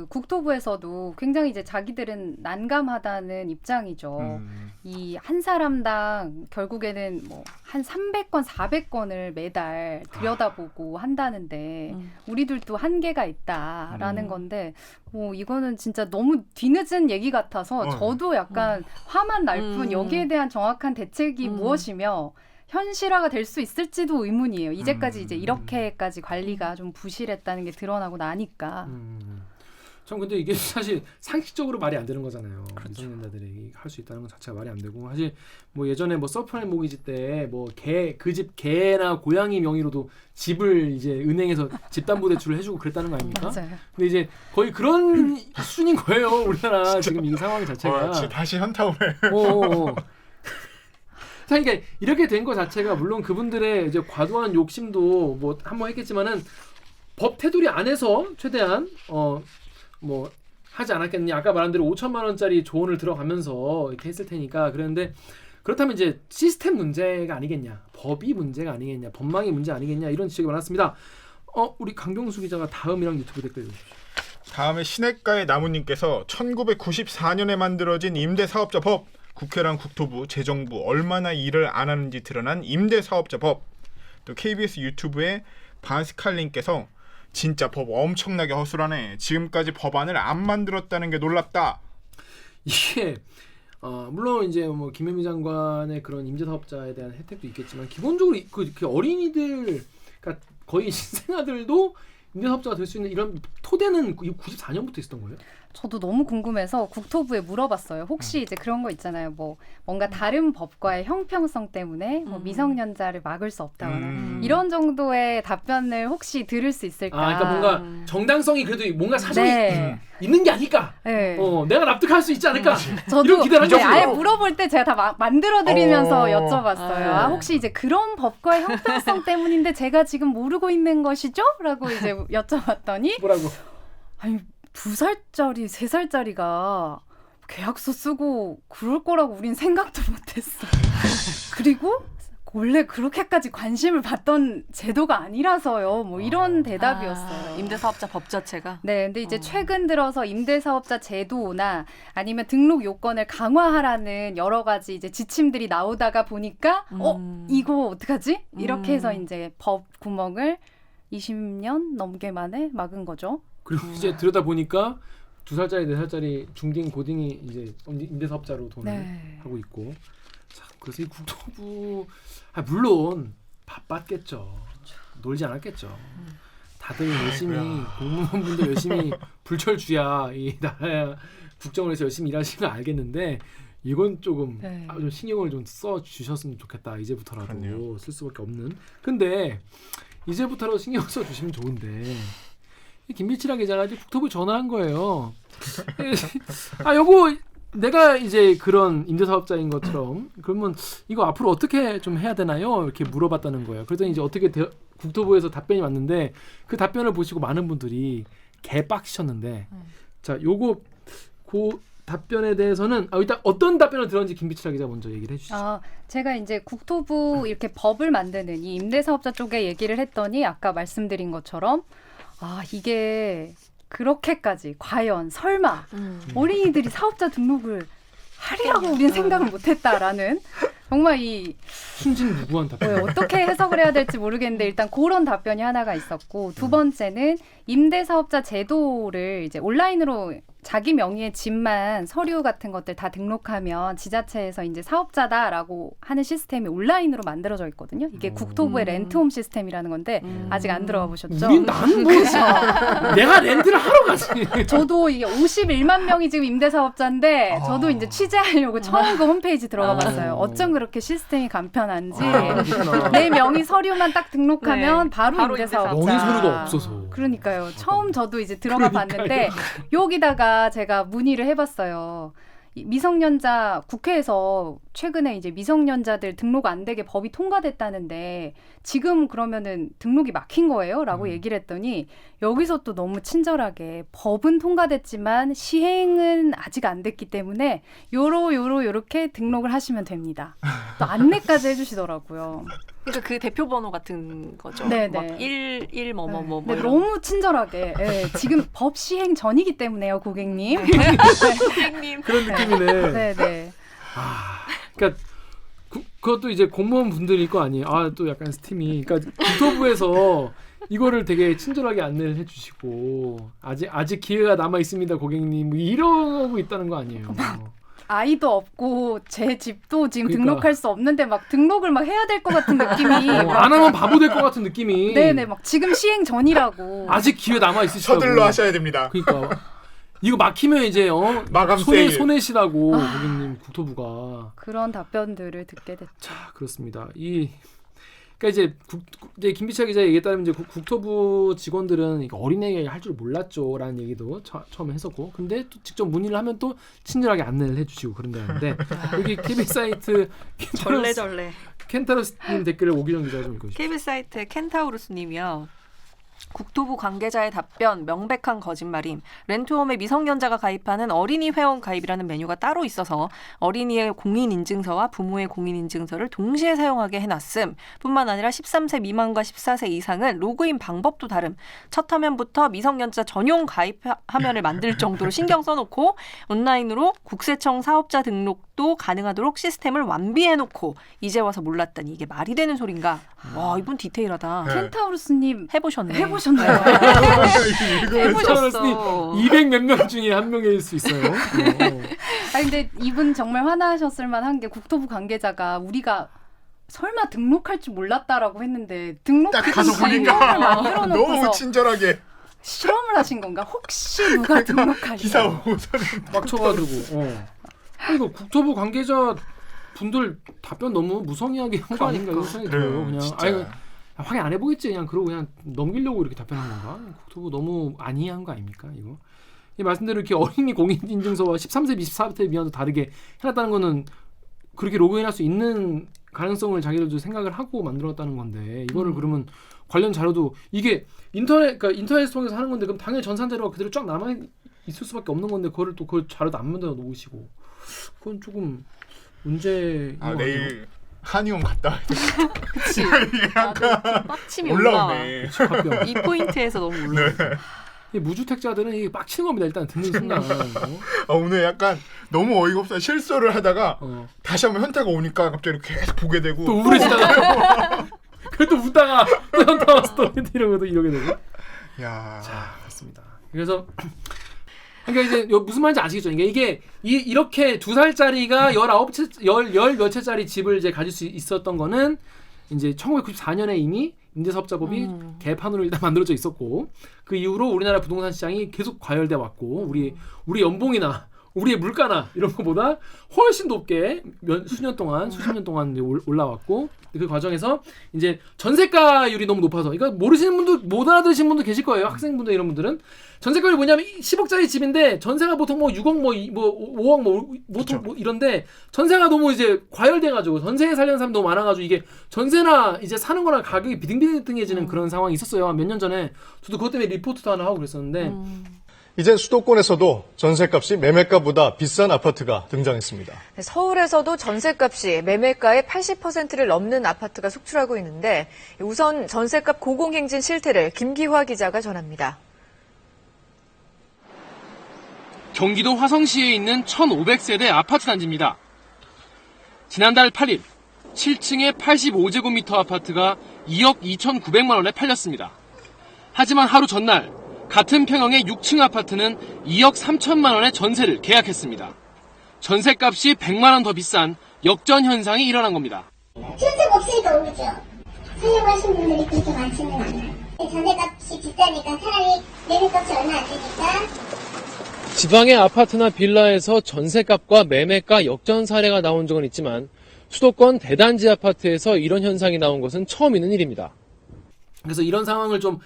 국토부에서도 굉장히 이제 자기들은 난감하다는 입장이죠. 이 한 사람당 결국에는 뭐 한 300건, 400건을 매달 들여다보고 한다는데 우리들도 한계가 있다라는 건데 뭐 이거는 진짜 너무 뒤늦은 얘기 같아서 저도 약간 화만 날 뿐 여기에 대한 정확한 대책이 무엇이며 현실화가 될 수 있을지도 의문이에요. 이제까지 이제 이렇게까지 관리가 좀 부실했다는 게 드러나고 나니까. 참 근데 이게 사실 상식적으로 말이 안 되는 거잖아요. 그렇죠. 미성년자들이 할 수 있다는 것 자체가 말이 안 되고 사실 뭐 예전에 뭐 서프라임 모기지 때 뭐 그 집 개나 고양이 명의로도 집을 이제 은행에서 집담보대출을 해주고 그랬다는 거 아닙니까? 맞아요. 근데 이제 거의 그런 수준인 거예요. 우리나라 지금 이 상황 자체가. 다시 현타오네. 그러니까 이렇게 된 거 자체가 물론 그분들의 이제 과도한 욕심도 뭐 한번 했겠지만은 법 테두리 안에서 최대한 뭐 하지 않았겠느냐. 아까 말한 대로 5천만 원짜리 조언을 들어가면서 이렇게 했을 테니까 그랬는데 그렇다면 이제 시스템 문제가 아니겠냐, 법이 문제가 아니겠냐, 법망이 문제 아니겠냐 이런 지적이 많았습니다. 우리 강경수 기자가 다음이랑 유튜브 댓글 읽어주십시오. 다음에 시냇가의 나무님께서 1994년에 만들어진 임대사업자법, 국회랑 국토부, 재정부 얼마나 일을 안 하는지 드러난 임대사업자법. 또 KBS 유튜브의 바스칼님께서 진짜 법 엄청나게 허술하네. 지금까지 법안을 안 만들었다는 게 놀랍다. 이게 물론 이제 뭐 김현미 장관의 그런 임대사업자에 대한 혜택도 있겠지만 기본적으로 그 어린이들, 그러니까 거의 신생아들도 임대사업자가 될 수 있는 이런 토대는 94년부터 있었던 거예요? 저도 너무 궁금해서 국토부에 물어봤어요. 혹시 이제 그런 거 있잖아요. 뭐 뭔가 다른 법과의 형평성 때문에 뭐 미성년자를 막을 수 없다거나 이런 정도의 답변을 혹시 들을 수 있을까? 그러니까 뭔가 정당성이 그래도 뭔가 사정이 네. 있는 게 아닐까. 네. 내가 납득할 수 있지 않을까. 저도 이런 기대를 네, 하셨어요. 아예 물어볼 때 제가 다 만들어드리면서 여쭤봤어요. 아. 혹시 이제 그런 법과의 형평성 때문인데 제가 지금 모르고 있는 것이죠? 라고 이제 여쭤봤더니 뭐라고? 아니 2살짜리 3살짜리가 계약서 쓰고 그럴 거라고 우린 생각도 못했어. 그리고 원래 그렇게까지 관심을 받던 제도가 아니라서요. 뭐 이런 대답이었어요. 임대사업자 법 자체가. 네, 근데 이제 최근 들어서 임대사업자 제도나 아니면 등록 요건을 강화하라는 여러 가지 이제 지침들이 나오다가 보니까 이거 어떡하지? 이렇게 해서 이제 법 구멍을 20년 넘게 만에 막은 거죠. 그리고 이제 들여다 보니까 2살짜리 4살짜리 중딩 고딩이 이제 임대사업자로 돈을 네. 하고 있고. 자, 그래서 이 국토부 물론 바빴겠죠. 놀지 않았겠죠. 다들 열심히 공무원분들 열심히 불철주야 이 나라 국정을 해서 열심히 일하시는 거 알겠는데 이건 조금 네. 좀 신경을 좀 써 주셨으면 좋겠다. 이제부터라도 그렇네요. 쓸 수밖에 없는. 근데 이제부터라도 신경 써 주시면 좋은데 김미치라 기자가 이제 국토부 전화한 거예요. 요거 내가 이제 그런 임대사업자인 것처럼 그러면 이거 앞으로 어떻게 좀 해야 되나요? 이렇게 물어봤다는 거예요. 그랬더니 이제 어떻게 국토부에서 답변이 왔는데 그 답변을 보시고 많은 분들이 개빡치셨는데 자 요거 그 답변에 대해서는 일단 어떤 답변을 들었는지 김비치라 기자 먼저 얘기를 해주시죠. 제가 이제 국토부 이렇게 법을 만드는 이 임대사업자 쪽에 얘기를 했더니 아까 말씀드린 것처럼 이게 그렇게까지 과연 설마 어린이들이 사업자 등록을 하리라고 우리는 생각을 못했다라는 정말 이 순진무구한 답변. 어떻게 해석을 해야 될지 모르겠는데 일단 그런 답변이 하나가 있었고 두 번째는 임대사업자 제도를 이제 온라인으로 자기 명의의 집만 서류 같은 것들 다 등록하면 지자체에서 이제 사업자다라고 하는 시스템이 온라인으로 만들어져 있거든요. 이게 국토부의 렌트홈 시스템이라는 건데 아직 안 들어가 보셨죠? 우린 난 뭐야? 내가 렌트를 하러 가지. 저도 이게 51만 명이 지금 임대사업자인데 저도 이제 취재하려고 처음 그 홈페이지 들어가 봤어요. 어쩜 그렇게 시스템이 간편한지 내 명의 서류만 딱 등록하면 바로 임대사업자. 명의 서류가 없어서. 그러니까요. 처음 저도 이제 들어가 봤는데 여기다가 제가 문의를 해봤어요. 미성년자 국회에서 최근에 이제 미성년자들 등록 안 되게 법이 통과됐다는데 지금 그러면은 등록이 막힌 거예요? 라고 얘기를 했더니 여기서 또 너무 친절하게 법은 통과됐지만 시행은 아직 안 됐기 때문에 요렇게 등록을 하시면 됩니다. 또 안내까지 해주시더라고요. 그러니까 그 대표 번호 같은 거죠. 네네. 막 11 뭐뭐뭐 네, 너무 친절하게. 지금 법 시행 전이기 때문에요, 고객님. 고객님. 그런 느낌이네. 네네. 그러니까 그것도 이제 공무원 분들일 거 아니에요. 또 약간 스팀이. 그러니까 국토부에서 이거를 되게 친절하게 안내를 해주시고 아직 기회가 남아 있습니다, 고객님. 뭐 이러고 있다는 거 아니에요. 아이도 없고 제 집도 지금 그러니까. 등록할 수 없는데 막 등록을 막 해야 될 것 같은 느낌이. 안 하면 바보 될 것 같은 느낌이. 네네, 막 지금 시행 전이라고. 아직 기회 남아 있으시다고. 서둘러 하셔야 됩니다. 그러니까 이거 막히면 이제 마감 세일. 손해시라고 고객님 국토부가. 그런 답변들을 듣게 됐죠. 자, 그렇습니다. 그러니까 이제 김비차 기자 얘기에 따르면 이제 국토부 직원들은 이거 어린애 할 줄 몰랐죠라는 얘기도 처음에 했었고, 근데 또 직접 문의를 하면 또 친절하게 안내를 해주시고 그런다는데 여기 KBS 사이트 켄타로스님 댓글을 오기정 기자 좀 읽어주시죠. KBS 사이트 켄타우루스님이요. 국토부 관계자의 답변 명백한 거짓말임. 렌트홈에 미성년자가 가입하는 어린이 회원 가입이라는 메뉴가 따로 있어서 어린이의 공인인증서와 부모의 공인인증서를 동시에 사용하게 해놨음. 뿐만 아니라 13세 미만과 14세 이상은 로그인 방법도 다름. 첫 화면부터 미성년자 전용 가입 화면을 만들 정도로 신경 써놓고 온라인으로 국세청 사업자 등록도 가능하도록 시스템을 완비해놓고 이제 와서 몰랐다니 이게 말이 되는 소린가. 와, 이분 디테일하다. 네. 켄타우루스님 해보셨네요. 해보셨어. 200몇 명 중에 한 명일 수 있어요. 근데 이분 정말 화나셨을 만한 게 국토부 관계자가 우리가 설마 등록할 줄 몰랐다라고 했는데 등록 딱 가서 시스템을 보니까 만들어 놓고서 너무 친절하게. 실험을 하신 건가? 혹시 누가 등록할까? 기사 오고서는 막 쳐가지고. 이거 국토부 관계자 분들 답변 너무 무성의하게 한 거 아닌가 이런 생각이 들어요. 그냥 진짜. 확인 안 해보겠지 그냥 그러고 그냥 넘기려고 이렇게 답변한 건가? 국토부 너무 안이한 거 아닙니까 이거? 이 말씀대로 이렇게 어린이 공인인증서와 13세, 24세 미만도 다르게 해놨다는 거는 그렇게 로그인할 수 있는 가능성을 자기들도 생각을 하고 만들었다는 건데 이거를 그러면 관련 자료도 이게 그러니까 인터넷 통해서 하는 건데 그럼 당연히 전산 자료가 그대로 쫙 남아 있을 수밖에 없는 건데 그거를 또 그 자료도 안 만들어 놓으시고 그건 조금 문제인 것 같아요. 내일 한의원 갔다 와야 돼. 그치. 약간 빡침이 올라와. 올라오네. 가끔. 이 포인트에서 너무 올라와. 이 무주택자들은 이게 빡치는 겁니다. 일단 듣는 순간. 오늘 약간 너무 어이가 없어 실수를 하다가 다시 한번 현타가 오니까 갑자기 계속 보게 되고 또 우울해지다가 그래도 웃다가 또 현타 와서 또 이러게 되고. 야. 자, 그렇습니다. 그래서 그러니까 이제 무슨 말인지 아시겠죠? 이게 이렇게 2살짜리가 19열 몇 채짜리 집을 이제 가질 수 있었던 거는 이제 1994년에 이미 임대사업자법이 개판으로 일단 만들어져 있었고 그 이후로 우리나라 부동산 시장이 계속 과열돼 왔고 우리 연봉이나 우리의 물가나 이런 것보다 훨씬 높게 수십 년 동안 올라왔고 그 과정에서 이제 전세가율이 너무 높아서 이거 모르시는 분도 못 알아들으시는 분도 계실 거예요. 학생분들 이런 분들은 전세가율이 뭐냐면 10억짜리 집인데 전세가 보통 뭐 6억 뭐 5억 보통 뭐 이런데 전세가 너무 이제 과열돼가지고 전세에 살려는 사람이 너무 많아가지고 이게 전세나 이제 사는 거랑 가격이 비등비등해지는 그런 상황이 있었어요. 몇 년 전에 저도 그것 때문에 리포트도 하나 하고 그랬었는데. 이젠 수도권에서도 전셋값이 매매가보다 비싼 아파트가 등장했습니다. 서울에서도 전셋값이 매매가의 80%를 넘는 아파트가 속출하고 있는데 우선 전셋값 고공행진 실태를 김기화 기자가 전합니다. 경기도 화성시에 있는 1,500세대 아파트 단지입니다. 지난달 8일 7층의 85제곱미터 아파트가 2억 2,900만 원에 팔렸습니다. 하지만 하루 전날 같은 평형의 6층 아파트는 2억 3천만 원의 전세를 계약했습니다. 전세값이 100만 원 더 비싼 역전 현상이 일어난 겁니다. 실적 없으니까 오르죠. 살려고 하신 분들이 그렇게 많지는 않아요. 전세값이 비싸니까 차라리 매매값이 얼마 안 되니까. 지방의 아파트나 빌라에서 전세값과 매매가 역전 사례가 나온 적은 있지만 수도권 대단지 아파트에서 이런 현상이 나온 것은 처음 있는 일입니다. 그래서 이런 상황을 좀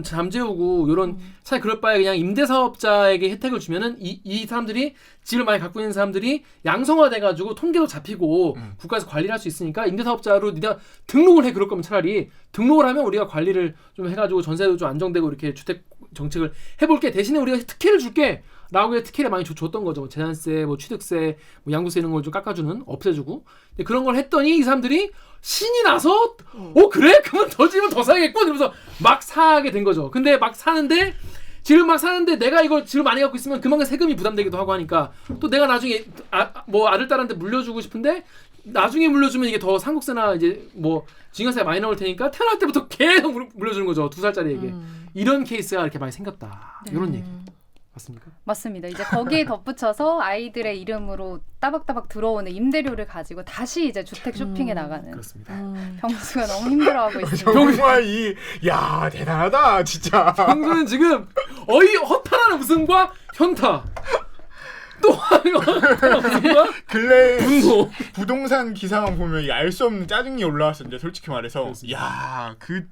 잠재우고 이런 차라리 그럴 바에 그냥 임대사업자에게 혜택을 주면은 이 사람들이 집을 많이 갖고 있는 사람들이 양성화돼가지고 통계도 잡히고 국가에서 관리를 할 수 있으니까 임대사업자로 네가 등록을 해. 그럴 거면 차라리 등록을 하면 우리가 관리를 좀 해가지고 전세도 좀 안정되고 이렇게 주택 정책을 해볼게. 대신에 우리가 특혜를 줄게. 라고 특혜를 많이 줬던 거죠. 재산세, 뭐 취득세, 뭐 양도세 이런 걸 좀 깎아주는, 없애주고. 그런 걸 했더니 이 사람들이 신이 나서, 그래? 그러면 더 집을 더 사야겠군. 이러면서 막 사게 된 거죠. 근데 막 사는데, 집을 막 사는데 내가 이거 집을 많이 갖고 있으면 그만큼 세금이 부담되기도 하고 하니까 또 내가 나중에 아들, 딸한테 물려주고 싶은데 나중에 물려주면 이게 더 상속세나 이제 뭐 증여세가 많이 나올 테니까 태어날 때부터 계속 물려주는 거죠. 2살짜리에게. 이런 케이스가 이렇게 많이 생겼다. 네. 이런 얘기. 맞습니까? 맞습니다. 이제 거기에 덧붙여서 아이들의 이름으로 따박따박 들어오는 임대료를 가지고 다시 이제 주택 쇼핑에 나가는. 그렇습니다. 병수가 너무 힘들어하고 있습니다. 정말 야 대단하다 진짜. 병수는 지금 허탈한 웃음과 현타. 또 웃음과 근래 분노. 부동산 기사만 보면 알 수 없는 짜증이 올라왔었는데 솔직히 말해서 그렇습니다. 야 그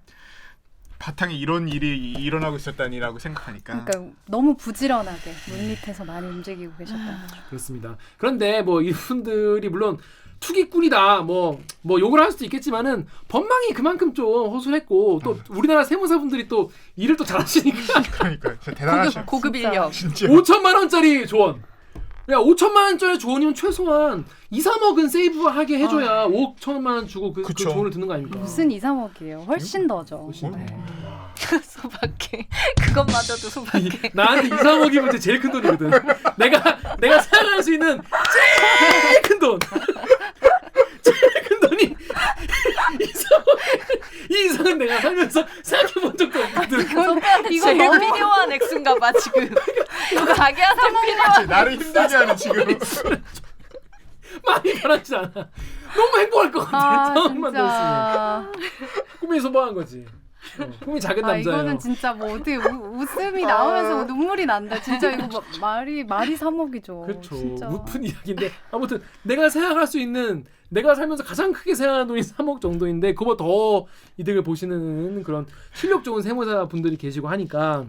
바탕에 이런 일이 일어나고 있었다니라고 생각하니까. 그러니까 너무 부지런하게 물밑에서 많이 움직이고 계셨다는 거죠. 그렇습니다. 그런데 뭐 이분들이 물론 투기꾼이다 뭐 욕을 할 수도 있겠지만은 법망이 그만큼 좀 허술했고 또 우리나라 세무사분들이 또 일을 또 잘하시니까 그러니까 진짜 대단하셔. 고급 인력. 진짜. 5천만 원짜리 조언. 야 5천만 원짜리 조언이면 최소한 2, 3억은 세이브하게 해줘야 5천만 원 주고 그 조언을 듣는 거 아닙니까? 무슨 2, 3억이에요. 훨씬 더죠. 훨씬 더. 소박해. 그것마저도 소박해. 나한테 2, 3억이면 제일 큰 돈이거든. 내가 생각할 수 있는 제일 큰 돈. 제일 큰 돈이 2, 3억. 이 이상은 내가 살면서 생각해본 적도 없거든. 이거 제일 필요한 액수인가 봐 지금. 자기한테 필요한. 나를 힘들게 하는 지금. 많이 바라지 않아. 너무 행복할 것 같아. 아, 상황만 더 있으면. 진짜. 꿈이 소박한 거지. 품이 작은 남자예요. 이거는 진짜 뭐 어떻게 웃음이 나오면서 뭐 눈물이 난다. 진짜 이거 말이 3억이죠. 그렇죠. 진짜. 웃픈 이야기인데 아무튼 내가 생각할 수 있는 내가 살면서 가장 크게 생각하는 돈이 3억 정도인데 그거보다 더 이득을 보시는 그런 실력 좋은 세무사 분들이 계시고 하니까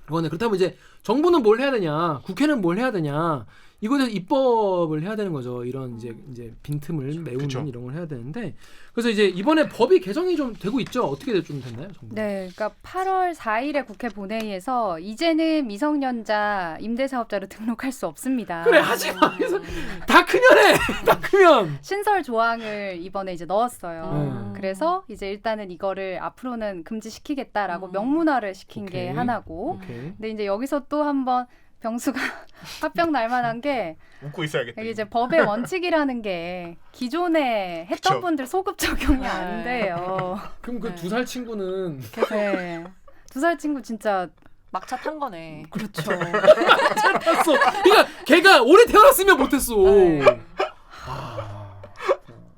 그거네. 그렇다면 이제 정부는 뭘 해야 되냐, 국회는 뭘 해야 되냐, 이거에 대해서 입법을 해야 되는 거죠. 이런 이제 빈틈을 메우는 그쵸. 이런 걸 해야 되는데 그래서 이제 이번에 법이 개정이 좀 되고 있죠. 어떻게 좀 됐나요, 정부? 네, 그러니까 8월 4일에 국회 본회의에서 이제는 미성년자 임대사업자로 등록할 수 없습니다. 그래 하지 마. 그래서 다 크면 해. 다 크면. 신설 조항을 이번에 이제 넣었어요. 그래서 이제 일단은 이거를 앞으로는 금지시키겠다라고 명문화를 시킨 게 오케이. 하나고. 오케이. 근데 이제 여기서 또 한번 병수가 화병 날 만한 게 웃고 있어야겠다. 이게 이제 법의 원칙이라는 게 기존에 했던 그쵸. 분들 소급 적용이 안 돼요. 그럼 그 2살 친구는 네. 2살 친구 진짜 막차 탄 거네. 그렇죠. 탔어. 그러니까 걔가 오래 태어났으면 못했어.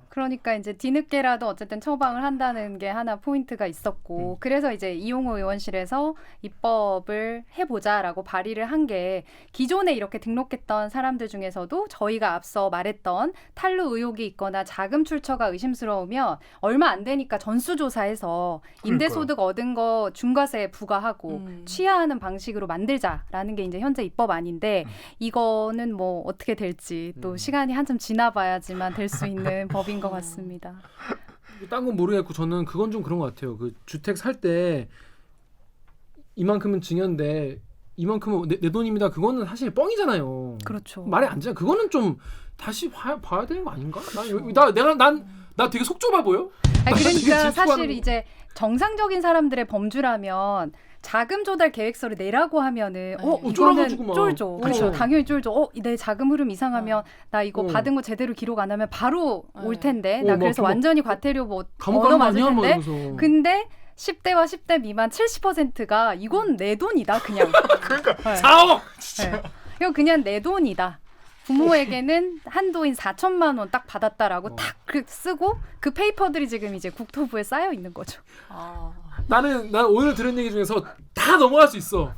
그러니까 이제 뒤늦게라도 어쨌든 처방을 한다는 게 하나 포인트가 있었고 그래서 이제 이용호 의원실에서 입법을 해보자라고 발의를 한 게 기존에 이렇게 등록했던 사람들 중에서도 저희가 앞서 말했던 탈루 의혹이 있거나 자금 출처가 의심스러우면 얼마 안 되니까 전수조사해서 임대소득 얻은 거 중과세 부과하고 취하하는 방식으로 만들자라는 게 이제 현재 입법안인데 이거는 뭐 어떻게 될지 또 시간이 한참 지나봐야지만 될 수 있는 법인 것 같습니다. 딴 건 모르겠고 저는 그건 좀 그런 것 같아요. 그 주택 살 때 이만큼은 증여인데 이만큼은 내 돈입니다. 그거는 사실 뻥이잖아요. 그렇죠. 말이 안 되잖아. 그거는 좀 다시 봐야 되는 거 아닌가? 나 되게 속 좁아 보여? 아니, 되게 그러니까 질투하는 사실 이제 정상적인 사람들의 범주라면 자금 조달 계획서를 내라고 하면은 이거는 쫄아가지고 막. 쫄죠. 그렇죠. 어. 당연히 쫄죠. 내 자금 흐름 이상하면 나 이거 어. 받은 거 제대로 기록 안 하면 바로 올 텐데. 나 막 그래서 막 완전히 과태료 뭐 감옥 얻어 가는 거 맞을 아니야? 막 텐데. 이러면서. 근데 10대와 10대 미만 70%가 이건 내 돈이다 그냥. 그러니까 4억! 네. 이거 그냥 내 돈이다. 부모에게는 한도인 4천만 원 딱 받았다라고 탁 쓰고 그 페이퍼들이 지금 이제 국토부에 쌓여 있는 거죠. 난 오늘 들은 얘기 중에서 다 넘어갈 수 있어.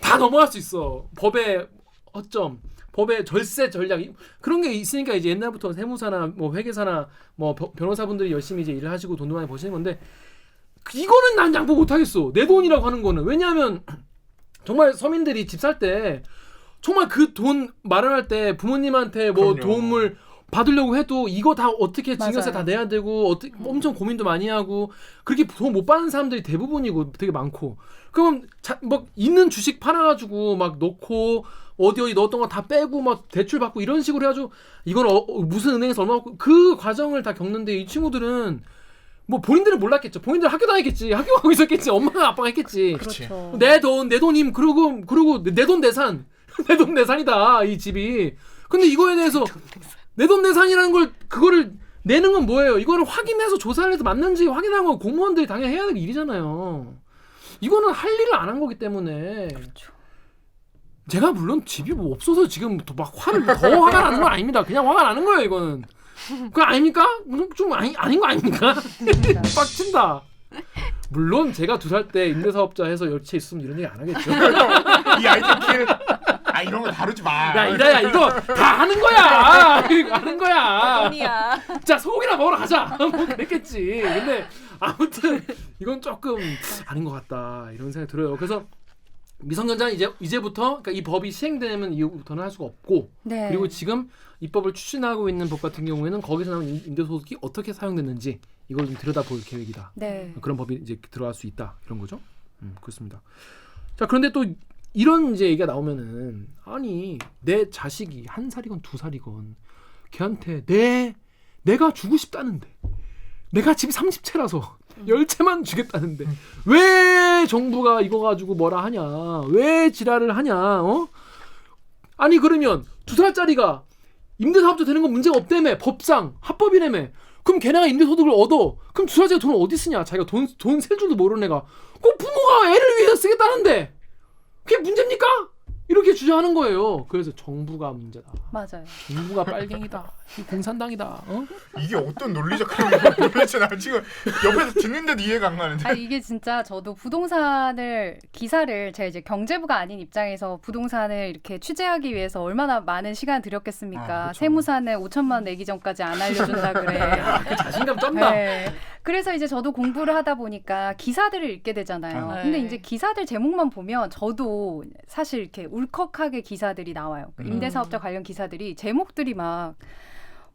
다 넘어갈 수 있어. 법의 허점, 법의 절세 전략 그런 게 있으니까 이제 옛날부터 세무사나 뭐 회계사나 뭐 변호사분들이 열심히 이제 일을 하시고 돈도 많이 버시는 건데 이거는 난 양보 못 하겠어. 내 돈이라고 하는 거는. 왜냐하면 정말 서민들이 집 살 때 정말 그 돈 마련할 때 부모님한테 뭐 그럼요. 도움을 받으려고 해도 이거 다 어떻게 증여세 맞아요. 다 내야 되고 어떻게 엄청 고민도 많이 하고 그렇게 돈 못 받는 사람들이 대부분이고 되게 많고 그럼 막 있는 주식 팔아가지고 막 넣고 어디 넣었던 거 다 빼고 막 대출 받고 이런 식으로 해가지고 이건 무슨 은행에서 얼마 받고 그 과정을 다 겪는데 이 친구들은 뭐 본인들은 몰랐겠죠. 본인들 학교 다니겠지. 학교 가고 있었겠지. 엄마가 아빠가 했겠지. 그렇죠. 내 돈임 그리고 내 돈 내산 내 돈 내산이다 이 집이. 근데 이거에 대해서 내 돈 내산이라는 걸 그거를 내는 건 뭐예요? 이거를 확인해서 조사를 해서 맞는지 확인하는 건 공무원들이 당연히 해야 될 일이잖아요. 이거는 할 일을 안 한 거기 때문에. 그렇죠. 제가 물론 집이 뭐 없어서 지금 막 화를 더 화가 나는 건 아닙니다. 그냥 화가 나는 거예요 이거는. 그거 아닙니까? 좀 아닌 거 아닙니까? 빡친다. 물론 제가 2살 때 임대사업자 해서 열채 있으면 이런 얘기 안 하겠죠. 이 아이템 키는 이런 거 다루지 마. 야 이다야 이거 다 하는 거야. 이거 하는 거야. 돈이야. 자 소고기나 먹으러 가자. 뭐 그랬겠지. 근데 아무튼 이건 조금 아닌 것 같다 이런 생각이 들어요. 그래서 미성년자는 이제부터 그러니까 이 법이 시행되면 이후부터는 할 수가 없고 네. 그리고 지금 입법을 추진하고 있는 법 같은 경우에는 거기서 나온 임대소득이 어떻게 사용됐는지 이걸 좀 들여다볼 계획이다. 네. 그런 법이 이제 들어갈 수 있다 이런 거죠. 그렇습니다. 자 그런데 또 이런 이제 얘기가 나오면은 아니 내 자식이 1살이건 2살이건 걔한테 내가 주고 싶다는데 내가 집이 30채라서 10채만 주겠다는데 왜 정부가 이거 가지고 뭐라 하냐 왜 지랄을 하냐 아니 그러면 2살짜리가 임대사업자 되는 건 문제가 없다며 법상 합법이라며 그럼 걔네가 임대소득을 얻어 그럼 2살짜리가 돈을 어디 쓰냐 자기가 돈 셀 줄도 모르는 애가 꼭 부모가 애를 위해서 쓰겠다는데 그게 문제입니까? 이렇게 주장하는 거예요. 그래서 정부가 문제다. 맞아요. 정부가 빨갱이다. 이 공산당이다. 어? 이게 어떤 논리적 흐름인지 모르겠어. 나 지금 옆에서 듣는데도 이해가 안 가는데. 아니, 이게 진짜 저도 부동산을 기사를 제가 이제 경제부가 아닌 입장에서 부동산을 이렇게 취재하기 위해서 얼마나 많은 시간 들였겠습니까? 세무사는 5천만 원 내기 전까지 안 알려준다 그래. 그 자신감 쩐다. 네. 그래서 이제 저도 공부를 하다 보니까 기사들을 읽게 되잖아요. 근데 이제 기사들 제목만 보면 저도 사실 이렇게 울컥하게 기사들이 나와요. 임대사업자 관련 기사들이 제목들이 막